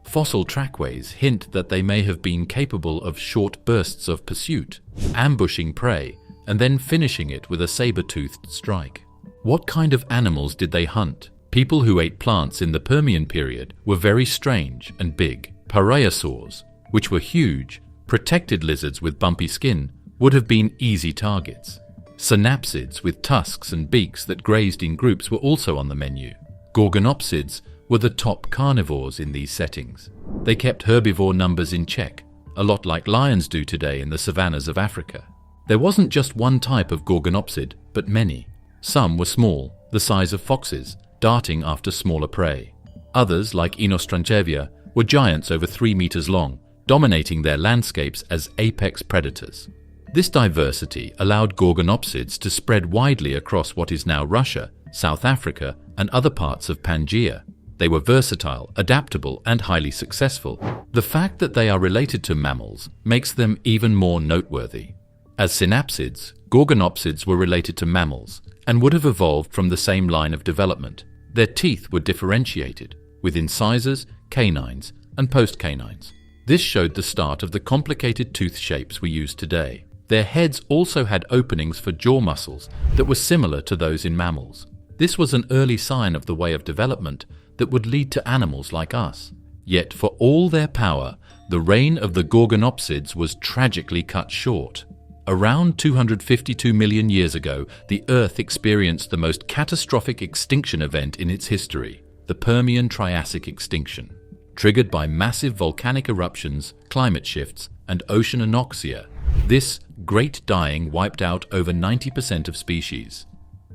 Fossil trackways hint that they may have been capable of short bursts of pursuit, ambushing prey, and then finishing it with a saber-toothed strike. What kind of animals did they hunt? People who ate plants in the Permian period were very strange and big. Parasaurs, which were huge, protected lizards with bumpy skin, would have been easy targets. Synapsids with tusks and beaks that grazed in groups were also on the menu. Gorgonopsids were the top carnivores in these settings. They kept herbivore numbers in check, a lot like lions do today in the savannas of Africa. There wasn't just one type of Gorgonopsid, but many. Some were small, the size of foxes, darting after smaller prey. Others, like Inostrancevia, were giants over 3 meters long, dominating their landscapes as apex predators. This diversity allowed Gorgonopsids to spread widely across what is now Russia, South Africa, and other parts of Pangaea. They were versatile, adaptable, and highly successful. The fact that they are related to mammals makes them even more noteworthy. As synapsids, Gorgonopsids were related to mammals and would have evolved from the same line of development. Their teeth were differentiated, with incisors, canines, and postcanines. This showed the start of the complicated tooth shapes we use today. Their heads also had openings for jaw muscles that were similar to those in mammals. This was an early sign of the way of development that would lead to animals like us. Yet for all their power, the reign of the Gorgonopsids was tragically cut short. Around 252 million years ago, the Earth experienced the most catastrophic extinction event in its history, the Permian Triassic extinction. Triggered by massive volcanic eruptions, climate shifts, and ocean anoxia, this great dying wiped out over 90% of species.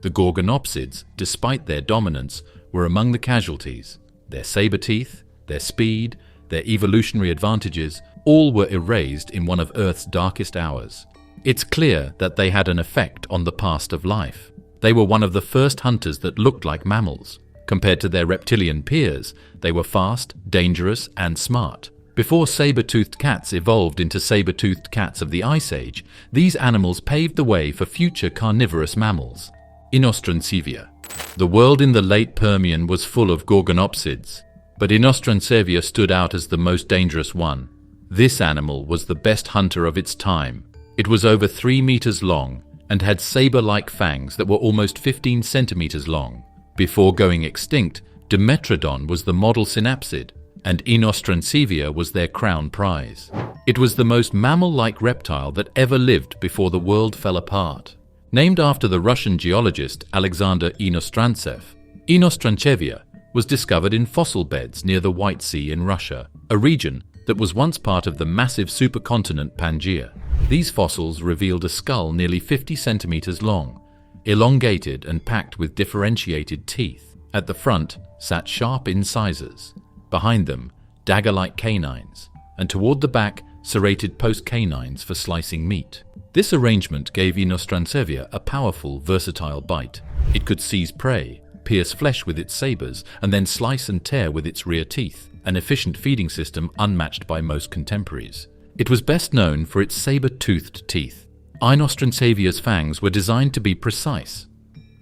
The Gorgonopsids, despite their dominance, were among the casualties. Their saber teeth, their speed, their evolutionary advantages, all were erased in one of Earth's darkest hours. It's clear that they had an effect on the past of life. They were one of the first hunters that looked like mammals. Compared to their reptilian peers, they were fast, dangerous, and smart. Before saber-toothed cats evolved into saber-toothed cats of the Ice Age, these animals paved the way for future carnivorous mammals. Inostrancevia. The world in the late Permian was full of Gorgonopsids, but Inostrancevia stood out as the most dangerous one. This animal was the best hunter of its time. It was over 3 meters long and had saber-like fangs that were almost 15 centimeters long. Before going extinct, Dimetrodon was the model synapsid, and Inostrancevia was their crown prize. It was the most mammal-like reptile that ever lived before the world fell apart. Named after the Russian geologist Alexander Inostrantsev, Inostrancevia was discovered in fossil beds near the White Sea in Russia, a region that was once part of the massive supercontinent Pangaea. These fossils revealed a skull nearly 50 centimeters long, elongated and packed with differentiated teeth. At the front sat sharp incisors, behind them dagger-like canines, and toward the back serrated postcanines for slicing meat. This arrangement gave Inostrancevia a powerful, versatile bite. It could seize prey, pierce flesh with its sabers, and then slice and tear with its rear teeth. an efficient feeding system unmatched by most contemporaries. It was best known for its saber-toothed teeth. Inostrancevia fangs were designed to be precise.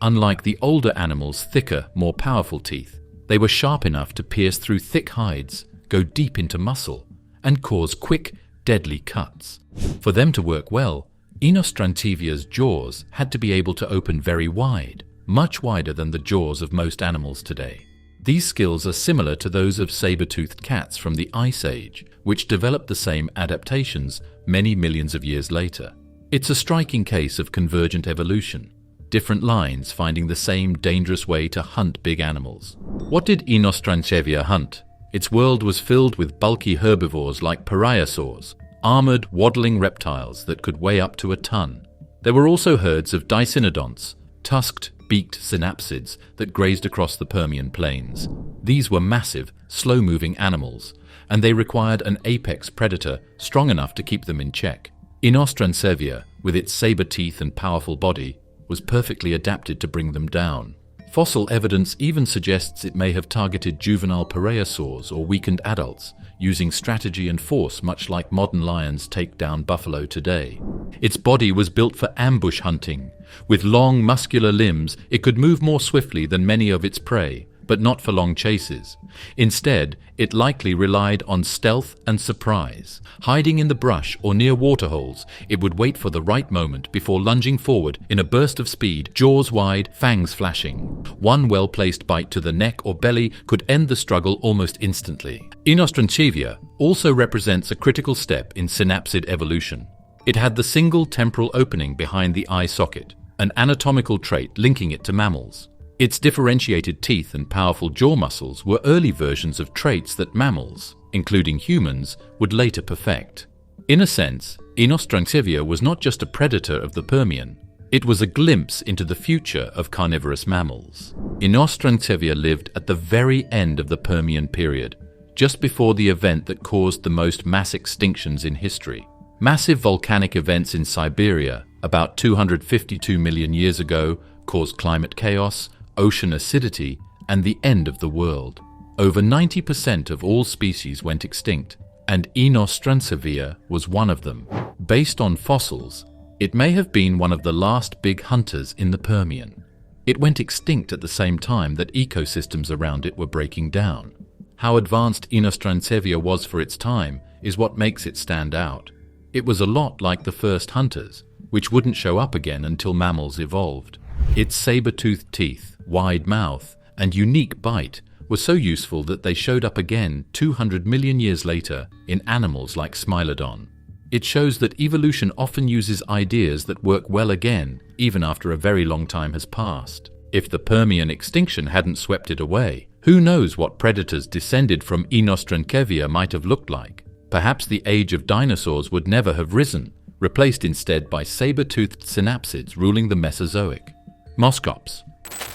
Unlike the older animal's thicker, more powerful teeth, they were sharp enough to pierce through thick hides, go deep into muscle, and cause quick, deadly cuts. For them to work well, Inostrancevia jaws had to be able to open very wide, much wider than the jaws of most animals today. These skills are similar to those of saber-toothed cats from the Ice Age, which developed the same adaptations many millions of years later. It's a striking case of convergent evolution, different lines finding the same dangerous way to hunt big animals. What did Inostrancevia hunt? Its world was filled with bulky herbivores like Prihistrix, armored, waddling reptiles that could weigh up to a ton. There were also herds of Dicynodonts, tusked, beaked synapsids that grazed across the Permian plains. These were massive, slow-moving animals, and they required an apex predator strong enough to keep them in check. Inostrancevia, with its saber teeth and powerful body, was perfectly adapted to bring them down. Fossil evidence even suggests it may have targeted juvenile Prihistrix or weakened adults, using strategy and force much like modern lions take down buffalo today. Its body was built for ambush hunting. With long, muscular limbs, it could move more swiftly than many of its prey, but not for long chases. Instead, it likely relied on stealth and surprise. Hiding in the brush or near waterholes, it would wait for the right moment before lunging forward in a burst of speed, jaws wide, fangs flashing. One well-placed bite to the neck or belly could end the struggle almost instantly. Inostrancevia also represents a critical step in synapsid evolution. It had the single temporal opening behind the eye socket, an anatomical trait linking it to mammals. Its differentiated teeth and powerful jaw muscles were early versions of traits that mammals, including humans, would later perfect. In a sense, Inostrancevia was not just a predator of the Permian, it was a glimpse into the future of carnivorous mammals. Inostrancevia lived at the very end of the Permian period, just before the event that caused the most mass extinctions in history. Massive volcanic events in Siberia, about 252 million years ago, caused climate chaos, ocean acidity, and the end of the world. Over 90% of all species went extinct, and Inostrancevia was one of them. Based on fossils, it may have been one of the last big hunters in the Permian. It went extinct at the same time that ecosystems around it were breaking down. How advanced Inostrancevia was for its time is what makes it stand out. It was a lot like the first hunters, which wouldn't show up again until mammals evolved. Its saber-toothed teeth, wide mouth, and unique bite were so useful that they showed up again 200 million years later in animals like Smilodon. It shows that evolution often uses ideas that work well again, even after a very long time has passed. If the Permian extinction hadn't swept it away, who knows what predators descended from Inostrancevia might have looked like? Perhaps the age of dinosaurs would never have risen, replaced instead by saber-toothed synapsids ruling the Mesozoic. Moschops.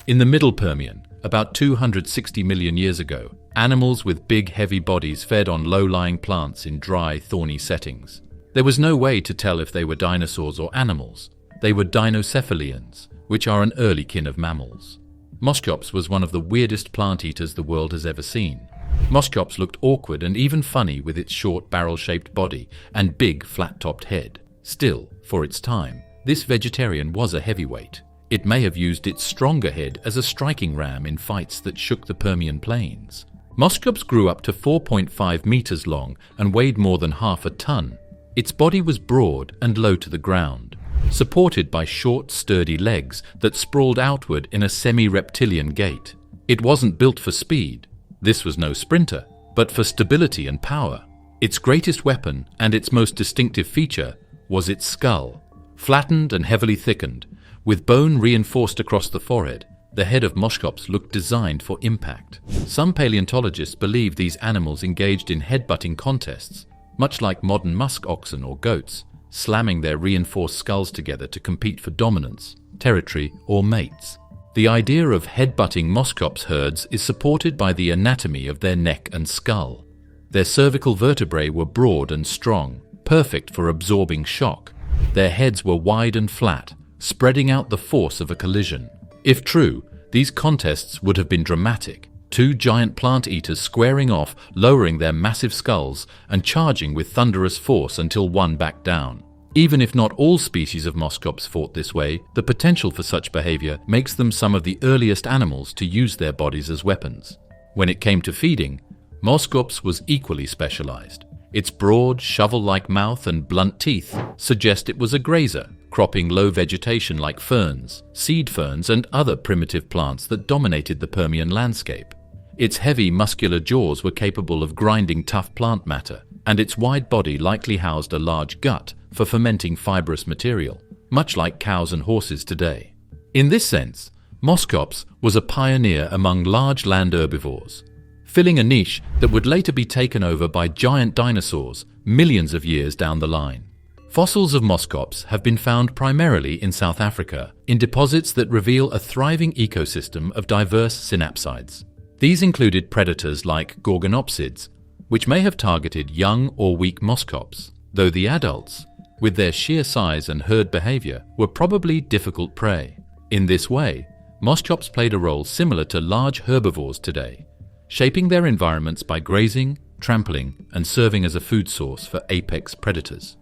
In the Middle Permian, about 260 million years ago, animals with big, heavy bodies fed on low-lying plants in dry, thorny settings. There was no way to tell if they were dinosaurs or animals. They were dinocephalians, which are an early kin of mammals. Moschops was one of the weirdest plant eaters the world has ever seen. Moschops looked awkward and even funny with its short barrel-shaped body and big, flat-topped head. Still, for its time, this vegetarian was a heavyweight. It may have used its stronger head as a striking ram in fights that shook the Permian plains. Moschops grew up to 4.5 meters long and weighed more than half a ton. Its body was broad and low to the ground, supported by short, sturdy legs that sprawled outward in a semi-reptilian gait. It wasn't built for speed. This was no sprinter, but for stability and power. Its greatest weapon and its most distinctive feature was its skull, flattened and heavily thickened. With bone reinforced across the forehead, the head of Moschops looked designed for impact. Some paleontologists believe these animals engaged in headbutting contests, much like modern musk oxen or goats, slamming their reinforced skulls together to compete for dominance, territory, or mates. The idea of headbutting Moschops herds is supported by the anatomy of their neck and skull. Their cervical vertebrae were broad and strong, perfect for absorbing shock. Their heads were wide and flat, spreading out the force of a collision. If true, these contests would have been dramatic. two giant plant eaters squaring off, lowering their massive skulls and charging with thunderous force until one backed down. Even if not all species of Moschops fought this way, the potential for such behavior makes them some of the earliest animals to use their bodies as weapons. When it came to feeding, Moschops was equally specialized. Its broad, shovel-like mouth and blunt teeth suggest it was a grazer, cropping low vegetation like ferns, seed ferns, and other primitive plants that dominated the Permian landscape. Its heavy, muscular jaws were capable of grinding tough plant matter, and its wide body likely housed a large gut for fermenting fibrous material, much like cows and horses today. In this sense, Moschops was a pioneer among large land herbivores, filling a niche that would later be taken over by giant dinosaurs millions of years down the line. Fossils of Moschops have been found primarily in South Africa in deposits that reveal a thriving ecosystem of diverse synapsids. These included predators like Gorgonopsids, which may have targeted young or weak Moschops, though the adults, with their sheer size and herd behavior, were probably difficult prey. In this way, Moschops played a role similar to large herbivores today, shaping their environments by grazing, trampling, and serving as a food source for apex predators.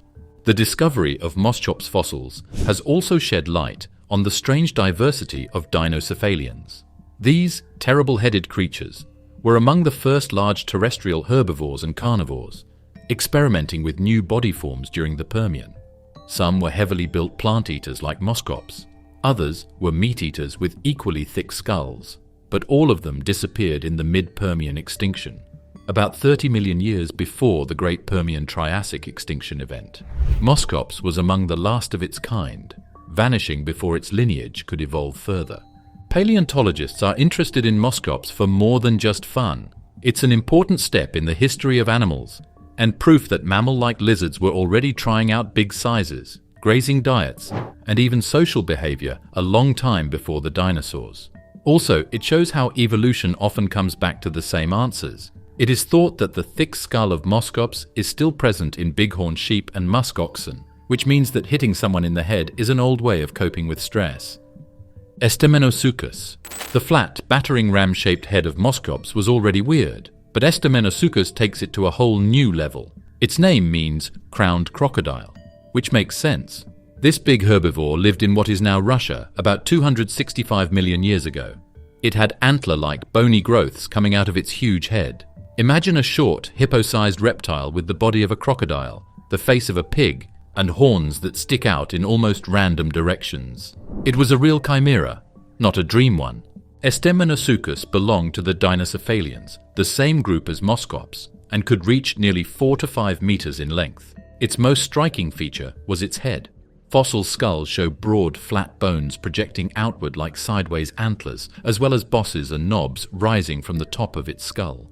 The discovery of Moschops fossils has also shed light on the strange diversity of dinocephalians. These terrible-headed creatures were among the first large terrestrial herbivores and carnivores, experimenting with new body forms during the Permian. Some were heavily built plant eaters like Moschops. Others were meat eaters with equally thick skulls, but all of them disappeared in the mid-Permian extinction, about 30 million years before the Great Permian Triassic extinction event. Moschops was among the last of its kind, vanishing before its lineage could evolve further. Paleontologists are interested in Moschops for more than just fun. It's an important step in the history of animals, and proof that mammal-like lizards were already trying out big sizes, grazing diets, and even social behavior a long time before the dinosaurs. Also, it shows how evolution often comes back to the same answers. It is thought that the thick skull of Moschops is still present in bighorn sheep and musk oxen, which means that hitting someone in the head is an old way of coping with stress. Estemmenosuchus. The flat, battering ram-shaped head of Moschops was already weird, but Estemmenosuchus takes it to a whole new level. Its name means crowned crocodile, which makes sense. This big herbivore lived in what is now Russia about 265 million years ago. It had antler-like bony growths coming out of its huge head. Imagine a short, hippo-sized reptile with the body of a crocodile, the face of a pig, and horns that stick out in almost random directions. It was a real chimera, not a dream one. Estemmenosuchus belonged to the Dinocephalians, the same group as Moschops, and could reach nearly 4 to 5 meters in length. Its most striking feature was its head. Fossil skulls show broad, flat bones projecting outward like sideways antlers, as well as bosses and knobs rising from the top of its skull.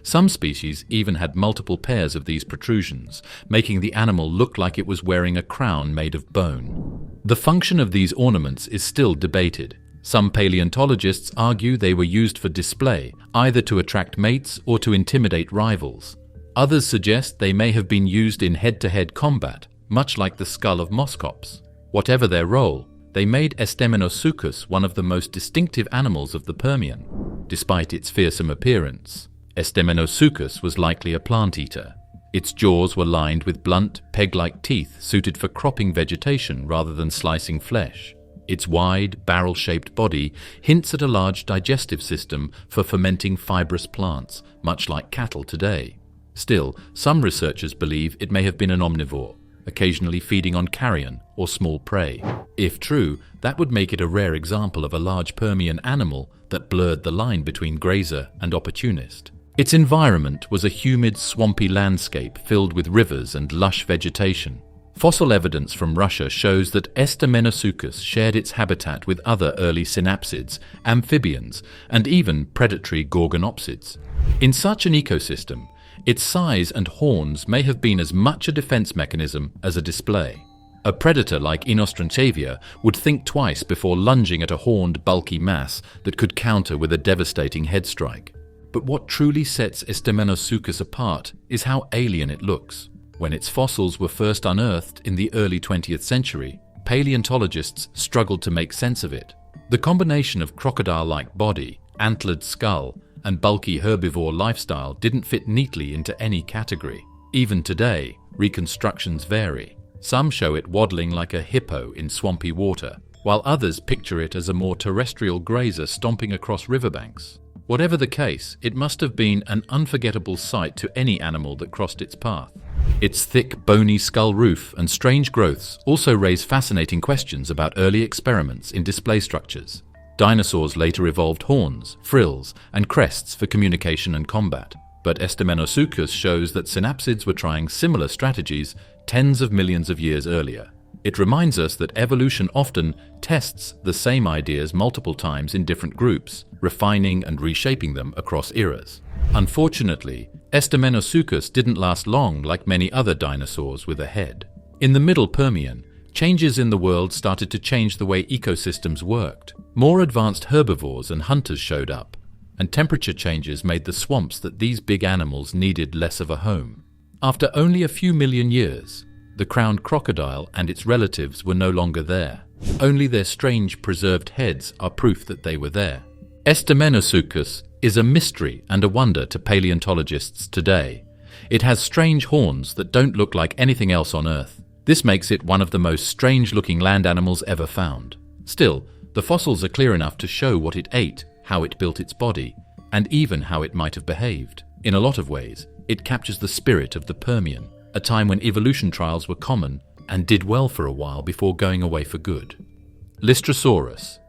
Some species even had multiple pairs of these protrusions, making the animal look like it was wearing a crown made of bone. The function of these ornaments is still debated. Some paleontologists argue they were used for display, either to attract mates or to intimidate rivals. Others suggest they may have been used in head-to-head combat, much like the skull of Moschops. Whatever their role, they made Estemmenosuchus one of the most distinctive animals of the Permian, despite its fearsome appearance. Estemmenosuchus was likely a plant eater. Its jaws were lined with blunt, peg-like teeth suited for cropping vegetation rather than slicing flesh. Its wide, barrel-shaped body hints at a large digestive system for fermenting fibrous plants, much like cattle today. Still, some researchers believe it may have been an omnivore, occasionally feeding on carrion or small prey. If true, that would make it a rare example of a large Permian animal that blurred the line between grazer and opportunist. Its environment was a humid, swampy landscape filled with rivers and lush vegetation. Fossil evidence from Russia shows that Estemmenosuchus shared its habitat with other early synapsids, amphibians, and even predatory Gorgonopsids. In such an ecosystem, its size and horns may have been as much a defense mechanism as a display. A predator like Inostrancevia would think twice before lunging at a horned, bulky mass that could counter with a devastating head strike. But what truly sets Estemmenosuchus apart is how alien it looks. When its fossils were first unearthed in the early 20th century, paleontologists struggled to make sense of it. The combination of crocodile-like body, antlered skull, and bulky herbivore lifestyle didn't fit neatly into any category. Even today, reconstructions vary. Some show it waddling like a hippo in swampy water, while others picture it as a more terrestrial grazer stomping across riverbanks. Whatever the case, it must have been an unforgettable sight to any animal that crossed its path. Its thick, bony skull roof and strange growths also raise fascinating questions about early experiments in display structures. Dinosaurs later evolved horns, frills, and crests for communication and combat, but Estemmenosuchus shows that synapsids were trying similar strategies tens of millions of years earlier. It reminds us that evolution often tests the same ideas multiple times in different groups, refining and reshaping them across eras. Unfortunately, Estemmenosuchus didn't last long like many other dinosaurs with a head. In the Middle Permian, changes in the world started to change the way ecosystems worked. More advanced herbivores and hunters showed up, and temperature changes made the swamps that these big animals needed less of a home. After only a few million years, the crowned crocodile and its relatives were no longer there. Only their strange preserved heads are proof that they were there. Estemmenosuchus is a mystery and a wonder to paleontologists today. It has strange horns that don't look like anything else on Earth. This makes it one of the most strange-looking land animals ever found. Still, the fossils are clear enough to show what it ate, how it built its body, and even how it might have behaved. In a lot of ways, it captures the spirit of the Permian, a time when evolution trials were common and did well for a while before going away for good. Lystrosaurus.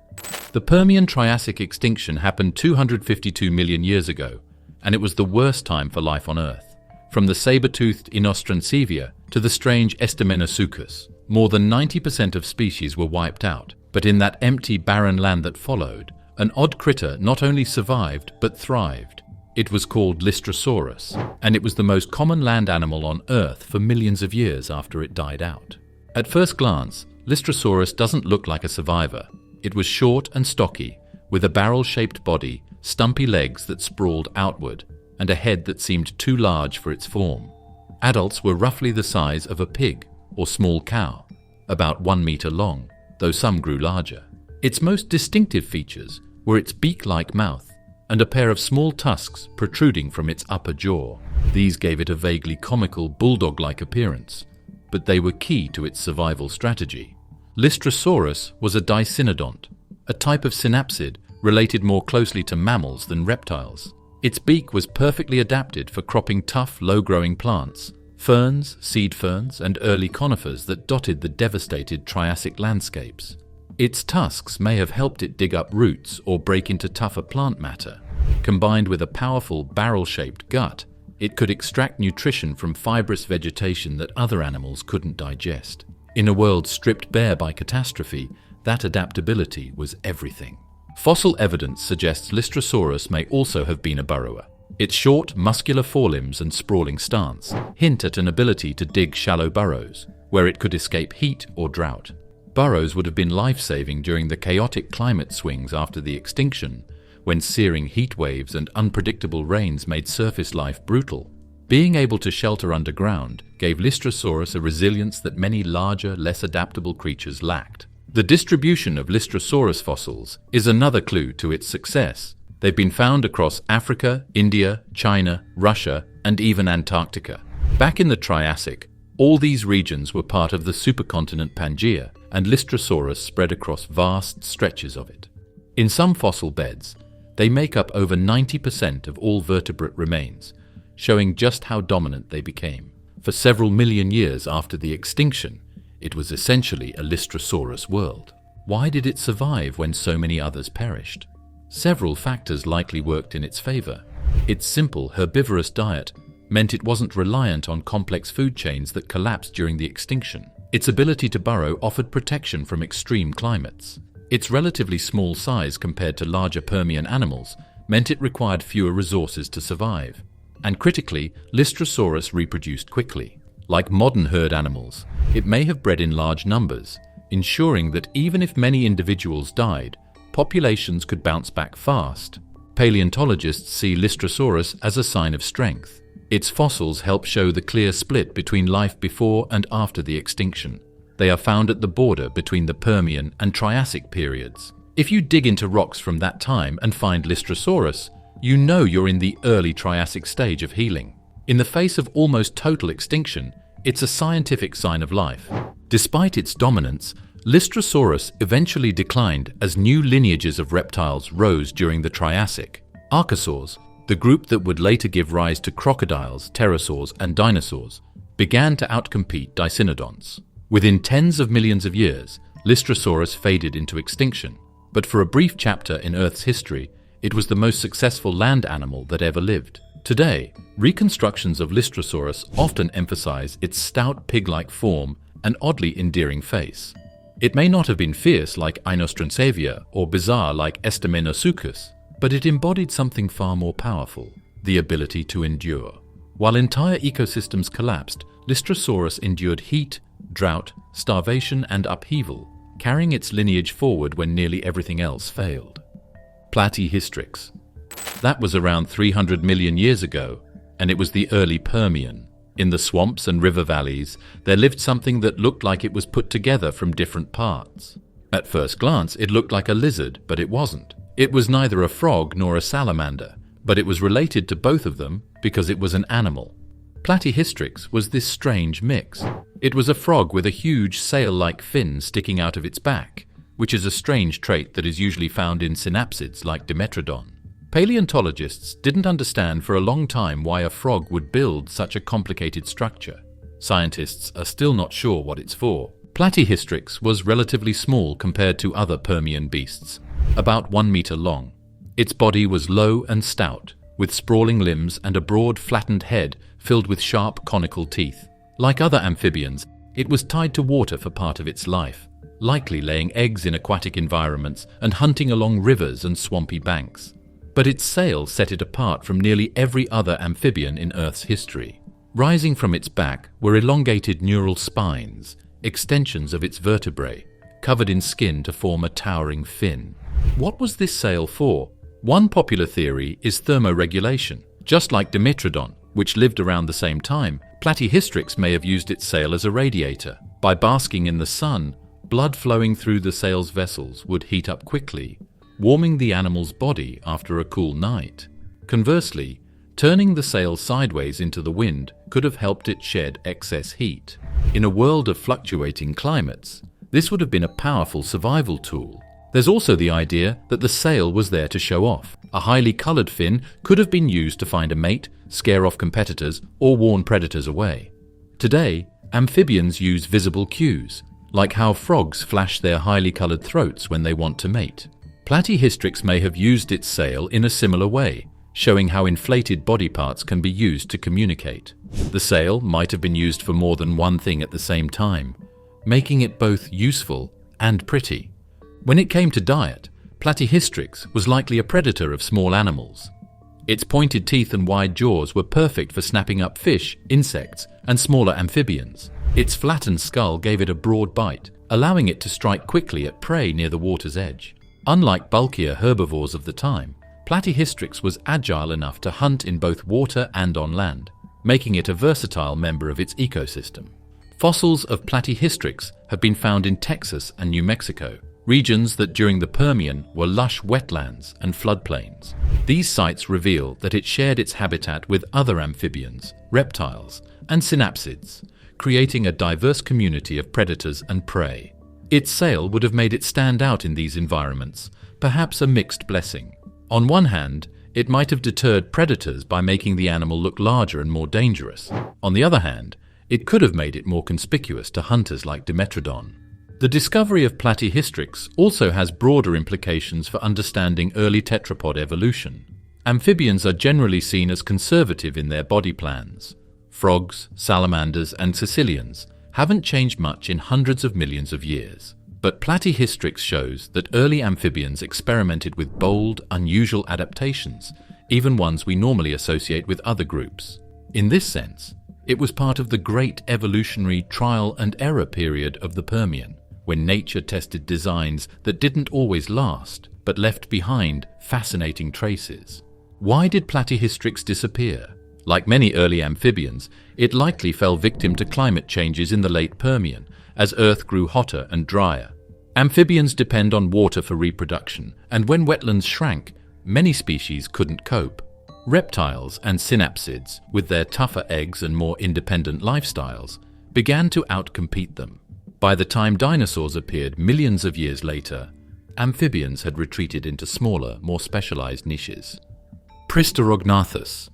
The Permian Triassic extinction happened 252 million years ago, and it was the worst time for life on Earth. From the saber-toothed Inostrancevia to the strange Estemmenosuchus, more than 90% of species were wiped out. But in that empty, barren land that followed, an odd critter not only survived but thrived. It was called Lystrosaurus, and it was the most common land animal on Earth for millions of years after it died out. At first glance, Lystrosaurus doesn't look like a survivor. It was short and stocky, with a barrel-shaped body, stumpy legs that sprawled outward, and a head that seemed too large for its form. Adults were roughly the size of a pig or small cow, about 1 meter long, though some grew larger. Its most distinctive features were its beak-like mouth and a pair of small tusks protruding from its upper jaw. These gave it a vaguely comical bulldog-like appearance, but they were key to its survival strategy. Lystrosaurus was a dicynodont, a type of synapsid related more closely to mammals than reptiles. Its beak was perfectly adapted for cropping tough, low-growing plants, ferns, seed ferns, and early conifers that dotted the devastated Triassic landscapes. Its tusks may have helped it dig up roots or break into tougher plant matter. Combined with a powerful barrel-shaped gut, it could extract nutrition from fibrous vegetation that other animals couldn't digest. In a world stripped bare by catastrophe, that adaptability was everything. Fossil evidence suggests Lystrosaurus may also have been a burrower. Its short, muscular forelimbs and sprawling stance hint at an ability to dig shallow burrows, where it could escape heat or drought. Burrows would have been life-saving during the chaotic climate swings after the extinction, when searing heat waves and unpredictable rains made surface life brutal. Being able to shelter underground gave Lystrosaurus a resilience that many larger, less adaptable creatures lacked. The distribution of Lystrosaurus fossils is another clue to its success. They've been found across Africa, India, China, Russia, and even Antarctica. Back in the Triassic, all these regions were part of the supercontinent Pangaea, and Lystrosaurus spread across vast stretches of it. In some fossil beds, they make up over 90% of all vertebrate remains, showing just how dominant they became. For several million years after the extinction, it was essentially a Lystrosaurus world. Why did it survive when so many others perished? Several factors likely worked in its favor. Its simple, herbivorous diet meant it wasn't reliant on complex food chains that collapsed during the extinction. Its ability to burrow offered protection from extreme climates. Its relatively small size compared to larger Permian animals meant it required fewer resources to survive. And critically, Lystrosaurus reproduced quickly. Like modern herd animals, it may have bred in large numbers, ensuring that even if many individuals died, populations could bounce back fast. Paleontologists see Lystrosaurus as a sign of strength. Its fossils help show the clear split between life before and after the extinction. They are found at the border between the Permian and Triassic periods. If you dig into rocks from that time and find Lystrosaurus, you know you're in the early Triassic stage of healing. In the face of almost total extinction, it's a scientific sign of life. Despite its dominance, Lystrosaurus eventually declined as new lineages of reptiles rose during the Triassic. Archosaurs, the group that would later give rise to crocodiles, pterosaurs, and dinosaurs, began to outcompete Dicynodonts. Within tens of millions of years, Lystrosaurus faded into extinction, but for a brief chapter in Earth's history, it was the most successful land animal that ever lived. Today, reconstructions of Lystrosaurus often emphasize its stout pig-like form and oddly endearing face. It may not have been fierce like Inostrancevia or bizarre like Estemmenosuchus, but it embodied something far more powerful, the ability to endure. While entire ecosystems collapsed, Lystrosaurus endured heat, drought, starvation, and upheaval, carrying its lineage forward when nearly everything else failed. Platyhystrix. That was around 300 million years ago, and it was the early Permian. In the swamps and river valleys, there lived something that looked like it was put together from different parts. At first glance, it looked like a lizard, but it wasn't. It was neither a frog nor a salamander, but it was related to both of them because it was an animal. Platyhystrix was this strange mix. It was a frog with a huge sail-like fin sticking out of its back, which is a strange trait that is usually found in synapsids like Dimetrodon. Paleontologists didn't understand for a long time why a frog would build such a complicated structure. Scientists are still not sure what it's for. Platyhystrix was relatively small compared to other Permian beasts, about 1 meter long. Its body was low and stout, with sprawling limbs and a broad, flattened head filled with sharp, conical teeth. Like other amphibians, it was tied to water for part of its life, likely laying eggs in aquatic environments and hunting along rivers and swampy banks. But its sail set it apart from nearly every other amphibian in Earth's history. Rising from its back were elongated neural spines, extensions of its vertebrae, covered in skin to form a towering fin. What was this sail for? One popular theory is thermoregulation. Just like Dimetrodon, which lived around the same time, Platyhystrix may have used its sail as a radiator. By basking in the sun, blood flowing through the sail's vessels would heat up quickly, warming the animal's body after a cool night. Conversely, turning the sail sideways into the wind could have helped it shed excess heat. In a world of fluctuating climates, this would have been a powerful survival tool. There's also the idea that the sail was there to show off. A highly colored fin could have been used to find a mate, scare off competitors, or warn predators away. Today, amphibians use visible cues, like how frogs flash their highly colored throats when they want to mate. Platyhystrix may have used its sail in a similar way, showing how inflated body parts can be used to communicate. The sail might have been used for more than one thing at the same time, making it both useful and pretty. When it came to diet, Platyhystrix was likely a predator of small animals. Its pointed teeth and wide jaws were perfect for snapping up fish, insects, and smaller amphibians. Its flattened skull gave it a broad bite, allowing it to strike quickly at prey near the water's edge. Unlike bulkier herbivores of the time, Platyhystrix was agile enough to hunt in both water and on land, making it a versatile member of its ecosystem. Fossils of Platyhystrix have been found in Texas and New Mexico, regions that during the Permian were lush wetlands and floodplains. These sites reveal that it shared its habitat with other amphibians, reptiles, and synapsids, creating a diverse community of predators and prey. Its sail would have made it stand out in these environments, perhaps a mixed blessing. On one hand, it might have deterred predators by making the animal look larger and more dangerous. On the other hand, it could have made it more conspicuous to hunters like Dimetrodon. The discovery of Platyhystrix also has broader implications for understanding early tetrapod evolution. Amphibians are generally seen as conservative in their body plans. Frogs, salamanders, and caecilians haven't changed much in hundreds of millions of years. But Platyhystrix shows that early amphibians experimented with bold, unusual adaptations, even ones we normally associate with other groups. In this sense, it was part of the great evolutionary trial and error period of the Permian, when nature tested designs that didn't always last, but left behind fascinating traces. Why did Platyhystrix disappear? Like many early amphibians, it likely fell victim to climate changes in the late Permian, as Earth grew hotter and drier. Amphibians depend on water for reproduction, and when wetlands shrank, many species couldn't cope. Reptiles and synapsids, with their tougher eggs and more independent lifestyles, began to outcompete them. By the time dinosaurs appeared millions of years later, amphibians had retreated into smaller, more specialized niches. Pristerognathus.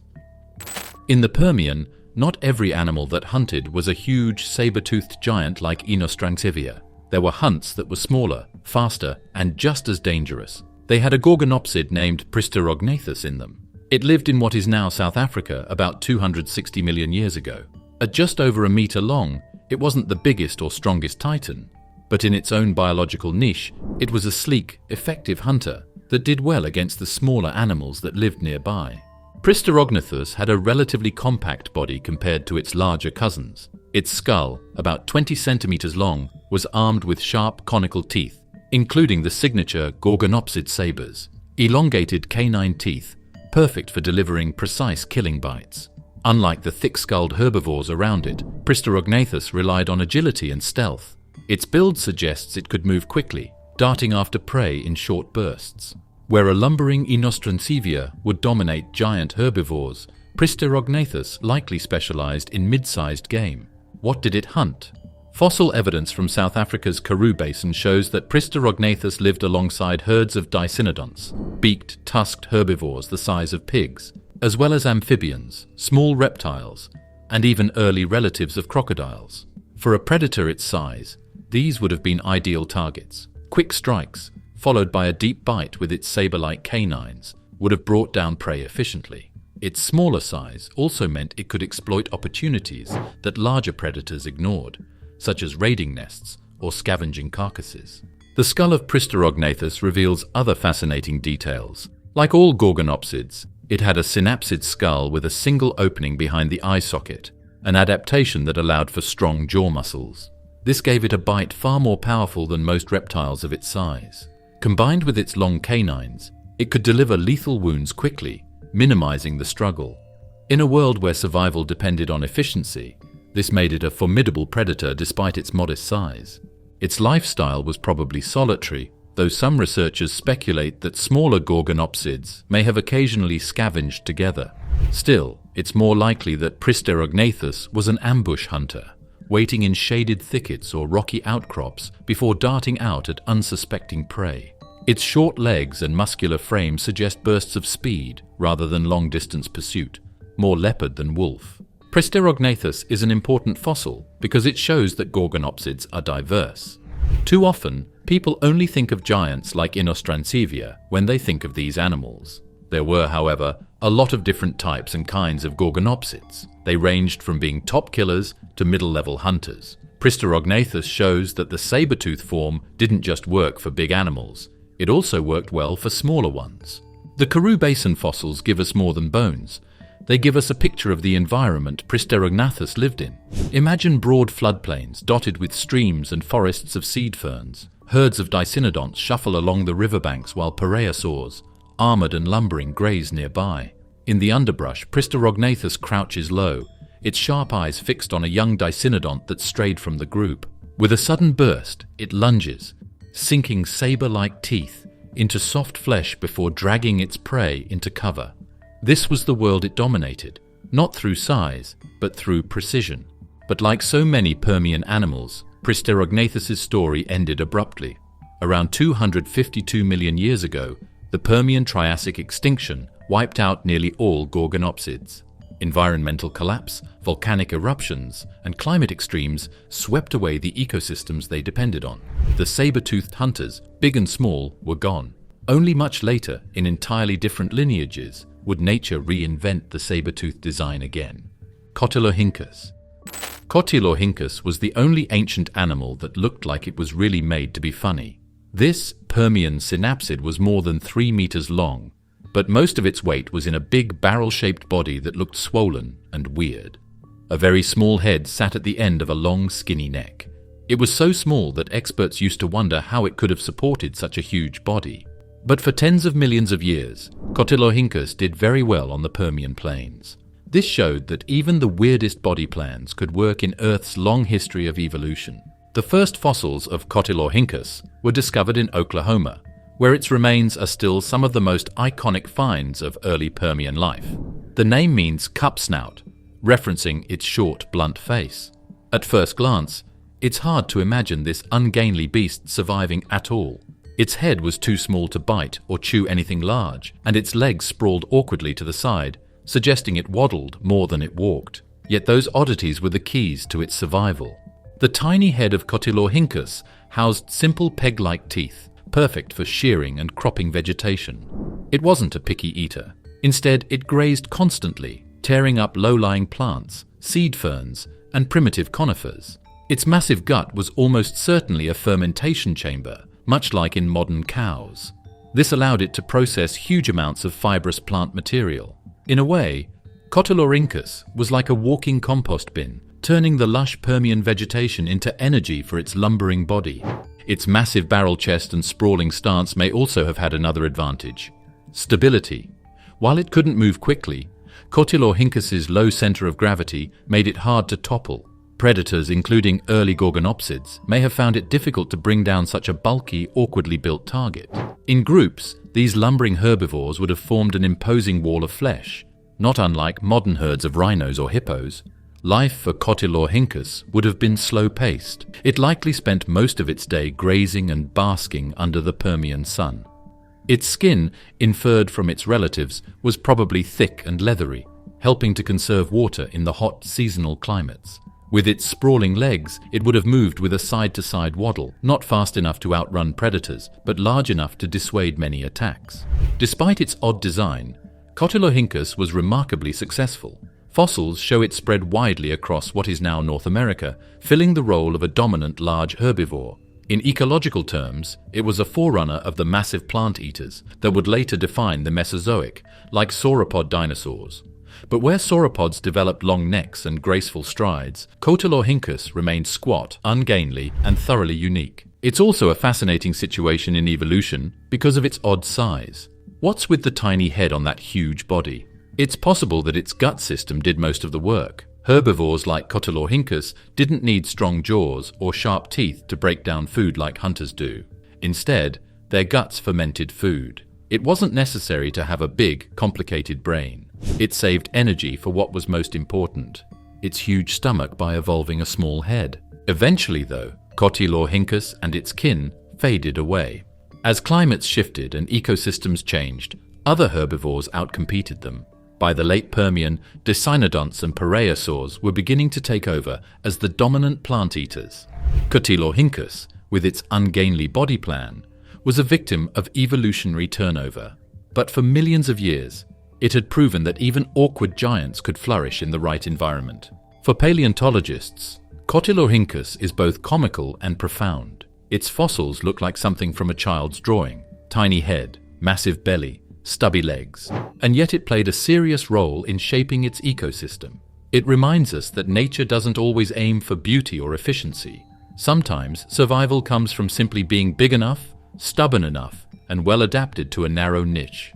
In the Permian, not every animal that hunted was a huge saber-toothed giant like Inostrancevia. There were hunts that were smaller, faster, and just as dangerous. They had a Gorgonopsid named Pristerognathus in them. It lived in what is now South Africa about 260 million years ago. At just over a meter long, it wasn't the biggest or strongest titan, but in its own biological niche, it was a sleek, effective hunter that did well against the smaller animals that lived nearby. Pristerognathus had a relatively compact body compared to its larger cousins. Its skull, about 20 centimeters long, was armed with sharp conical teeth, including the signature Gorgonopsid sabers, elongated canine teeth, perfect for delivering precise killing bites. Unlike the thick-skulled herbivores around it, Pristerognathus relied on agility and stealth. Its build suggests it could move quickly, darting after prey in short bursts. Where a lumbering Inostrancevia would dominate giant herbivores, Pristerognathus likely specialized in mid-sized game. What did it hunt? Fossil evidence from South Africa's Karoo Basin shows that Pristerognathus lived alongside herds of Dicynodonts, beaked, tusked herbivores the size of pigs, as well as amphibians, small reptiles, and even early relatives of crocodiles. For a predator its size, these would have been ideal targets. Quick strikes, followed by a deep bite with its saber-like canines, would have brought down prey efficiently. Its smaller size also meant it could exploit opportunities that larger predators ignored, such as raiding nests or scavenging carcasses. The skull of Pristerognathus reveals other fascinating details. Like all Gorgonopsids, it had a synapsid skull with a single opening behind the eye socket, an adaptation that allowed for strong jaw muscles. This gave it a bite far more powerful than most reptiles of its size. Combined with its long canines, it could deliver lethal wounds quickly, minimizing the struggle. In a world where survival depended on efficiency, this made it a formidable predator despite its modest size. Its lifestyle was probably solitary, though some researchers speculate that smaller Gorgonopsids may have occasionally scavenged together. Still, it's more likely that Pristerognathus was an ambush hunter, waiting in shaded thickets or rocky outcrops before darting out at unsuspecting prey. Its short legs and muscular frame suggest bursts of speed rather than long-distance pursuit, more leopard than wolf. Pristerognathus is an important fossil because it shows that Gorgonopsids are diverse. Too often, people only think of giants like Inostrancevia when they think of these animals. There were, however, a lot of different types and kinds of Gorgonopsids. They ranged from being top killers to middle-level hunters. Pristerognathus shows that the saber-toothed form didn't just work for big animals, it also worked well for smaller ones. The Karoo Basin fossils give us more than bones. They give us a picture of the environment Pristerognathus lived in. Imagine broad floodplains dotted with streams and forests of seed ferns. Herds of Dicynodonts shuffle along the riverbanks while parasaurs, armored and lumbering, graze nearby. In the underbrush, Pristerognathus crouches low, its sharp eyes fixed on a young Dicynodont that strayed from the group. With a sudden burst, it lunges, sinking saber-like teeth into soft flesh before dragging its prey into cover. This was the world it dominated, not through size, but through precision. But like so many Permian animals, Pristerognathus's story ended abruptly. Around 252 million years ago, the Permian Triassic extinction wiped out nearly all Gorgonopsids. Environmental collapse, volcanic eruptions, and climate extremes swept away the ecosystems they depended on. The saber-toothed hunters, big and small, were gone. Only much later, in entirely different lineages, would nature reinvent the saber-toothed design again. Cotylorhynchus. Cotylorhynchus was the only ancient animal that looked like it was really made to be funny. This Permian synapsid was more than 3 meters long, but most of its weight was in a big barrel-shaped body that looked swollen and weird. A very small head sat at the end of a long, skinny neck. It was so small that experts used to wonder how it could have supported such a huge body. But for tens of millions of years, Cotylorhynchus did very well on the Permian plains. This showed that even the weirdest body plans could work in Earth's long history of evolution. The first fossils of Cotylorhynchus were discovered in Oklahoma, where its remains are still some of the most iconic finds of early Permian life. The name means cup snout, referencing its short, blunt face. At first glance, it's hard to imagine this ungainly beast surviving at all. Its head was too small to bite or chew anything large, and its legs sprawled awkwardly to the side, suggesting it waddled more than it walked. Yet those oddities were the keys to its survival. The tiny head of Cotylorhynchus housed simple peg-like teeth, perfect for shearing and cropping vegetation. It wasn't a picky eater. Instead, it grazed constantly, tearing up low-lying plants, seed ferns, and primitive conifers. Its massive gut was almost certainly a fermentation chamber, much like in modern cows. This allowed it to process huge amounts of fibrous plant material. In a way, Cotylorhynchus was like a walking compost bin, turning the lush Permian vegetation into energy for its lumbering body. Its massive barrel chest and sprawling stance may also have had another advantage: stability. While it couldn't move quickly, Cotylorhynchus's low center of gravity made it hard to topple. Predators, including early Gorgonopsids, may have found it difficult to bring down such a bulky, awkwardly built target. In groups, these lumbering herbivores would have formed an imposing wall of flesh. Not unlike modern herds of rhinos or hippos, life for Cotylorhynchus would have been slow-paced. It likely spent most of its day grazing and basking under the Permian sun. Its skin, inferred from its relatives, was probably thick and leathery, helping to conserve water in the hot seasonal climates. With its sprawling legs, it would have moved with a side-to-side waddle, not fast enough to outrun predators, but large enough to dissuade many attacks. Despite its odd design, Cotylorhynchus was remarkably successful. Fossils show it spread widely across what is now North America, filling the role of a dominant large herbivore. In ecological terms, it was a forerunner of the massive plant eaters that would later define the Mesozoic, like sauropod dinosaurs. But where sauropods developed long necks and graceful strides, Cotylorhynchus remained squat, ungainly, and thoroughly unique. It's also a fascinating situation in evolution because of its odd size. What's with the tiny head on that huge body? It's possible that its gut system did most of the work. Herbivores like Cotylorhynchus didn't need strong jaws or sharp teeth to break down food like hunters do. Instead, their guts fermented food. It wasn't necessary to have a big, complicated brain. It saved energy for what was most important: its huge stomach, by evolving a small head. Eventually, though, Cotylorhynchus and its kin faded away. As climates shifted and ecosystems changed, other herbivores outcompeted them. By the late Permian, Dicynodonts and Paraeosaurs were beginning to take over as the dominant plant eaters. Cotylorhynchus, with its ungainly body plan, was a victim of evolutionary turnover. But for millions of years, it had proven that even awkward giants could flourish in the right environment. For paleontologists, Cotylorhynchus is both comical and profound. Its fossils look like something from a child's drawing: tiny head, massive belly, stubby legs. And yet it played a serious role in shaping its ecosystem. It reminds us that nature doesn't always aim for beauty or efficiency. Sometimes survival comes from simply being big enough, stubborn enough, and well adapted to a narrow niche.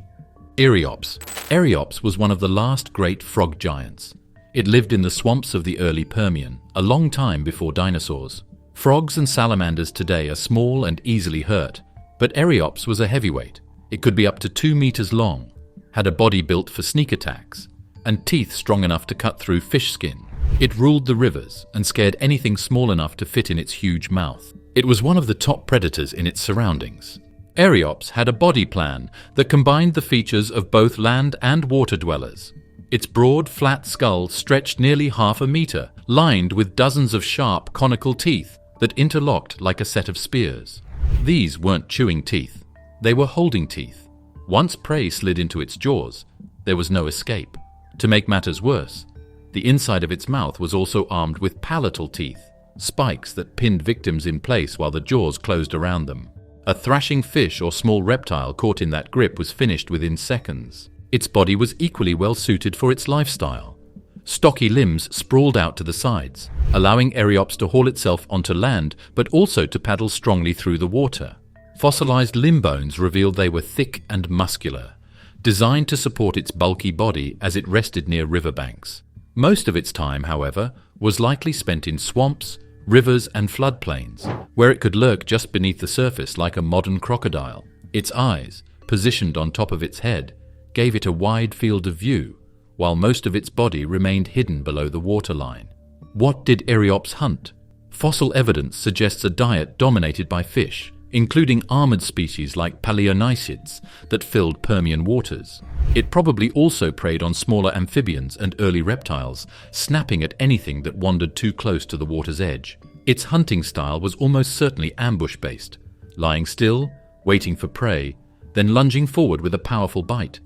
Eryops. Eryops was one of the last great frog giants. It lived in the swamps of the early Permian, a long time before dinosaurs. Frogs and salamanders today are small and easily hurt, but Eryops was a heavyweight. It could be up to 2 meters long, had a body built for sneak attacks, and teeth strong enough to cut through fish skin. It ruled the rivers and scared anything small enough to fit in its huge mouth. It was one of the top predators in its surroundings. Eryops had a body plan that combined the features of both land and water dwellers. Its broad, flat skull stretched nearly 1/2 meter, lined with dozens of sharp, conical teeth that interlocked like a set of spears. These weren't chewing teeth. They were holding teeth. Once prey slid into its jaws, there was no escape. To make matters worse, the inside of its mouth was also armed with palatal teeth, spikes that pinned victims in place while the jaws closed around them. A thrashing fish or small reptile caught in that grip was finished within seconds. Its body was equally well suited for its lifestyle. Stocky limbs sprawled out to the sides, allowing Eryops to haul itself onto land, but also to paddle strongly through the water. Fossilized limb bones revealed they were thick and muscular, designed to support its bulky body as it rested near riverbanks. Most of its time, however, was likely spent in swamps, rivers and floodplains, where it could lurk just beneath the surface like a modern crocodile. Its eyes, positioned on top of its head, gave it a wide field of view, while most of its body remained hidden below the waterline. What did Eryops hunt? Fossil evidence suggests a diet dominated by fish, including armored species like Paleonycids that filled Permian waters. It probably also preyed on smaller amphibians and early reptiles, snapping at anything that wandered too close to the water's edge. Its hunting style was almost certainly ambush-based, lying still, waiting for prey, then lunging forward with a powerful bite.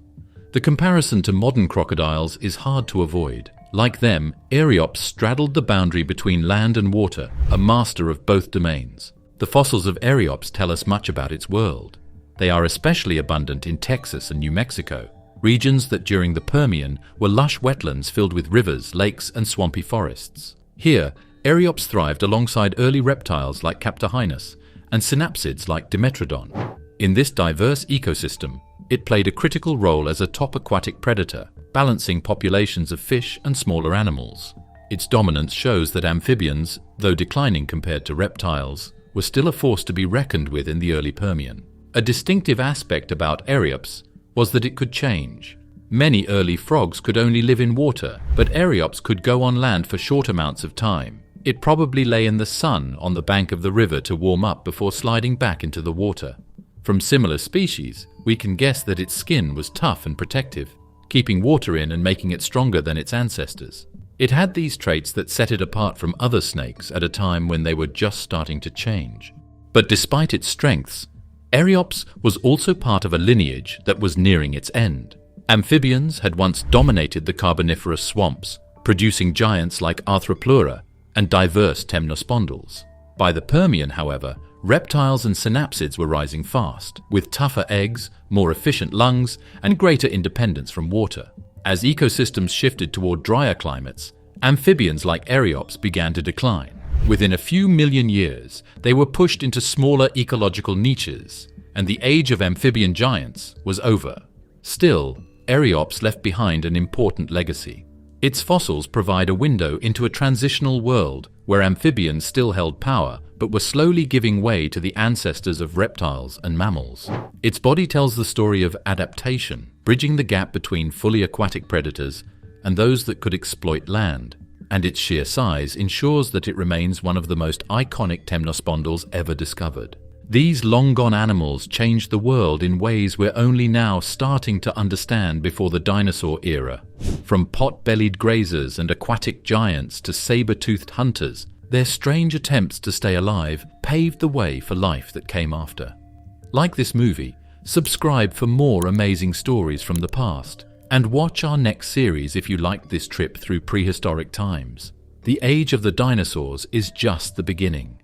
The comparison to modern crocodiles is hard to avoid. Like them, Eryops straddled the boundary between land and water, a master of both domains. The fossils of Eryops tell us much about its world. They are especially abundant in Texas and New Mexico, regions that during the Permian were lush wetlands filled with rivers, lakes, and swampy forests. Here, Eryops thrived alongside early reptiles like Captohynus and synapsids like Dimetrodon. In this diverse ecosystem, it played a critical role as a top aquatic predator, balancing populations of fish and smaller animals. Its dominance shows that amphibians, though declining compared to reptiles, were still a force to be reckoned with in the early Permian. A distinctive aspect about Eryops was that it could change. Many early frogs could only live in water, but Eryops could go on land for short amounts of time. It probably lay in the sun on the bank of the river to warm up before sliding back into the water. From similar species, we can guess that its skin was tough and protective, keeping water in and making it stronger than its ancestors. It had these traits that set it apart from other snakes at a time when they were just starting to change. But despite its strengths, Eryops was also part of a lineage that was nearing its end. Amphibians had once dominated the Carboniferous swamps, producing giants like Arthropleura and diverse temnospondyls. By the Permian, however, reptiles and synapsids were rising fast, with tougher eggs, more efficient lungs, and greater independence from water. As ecosystems shifted toward drier climates, amphibians like Eryops began to decline. Within a few million years, they were pushed into smaller ecological niches, and the age of amphibian giants was over. Still, Eryops left behind an important legacy. Its fossils provide a window into a transitional world where amphibians still held power but were slowly giving way to the ancestors of reptiles and mammals. Its body tells the story of adaptation, bridging the gap between fully aquatic predators and those that could exploit land, and its sheer size ensures that it remains one of the most iconic temnospondyls ever discovered. These long-gone animals changed the world in ways we're only now starting to understand before the dinosaur era. From pot-bellied grazers and aquatic giants to saber-toothed hunters, their strange attempts to stay alive paved the way for life that came after. Like this movie, subscribe for more amazing stories from the past, and watch our next series if you liked this trip through prehistoric times. The age of the dinosaurs is just the beginning.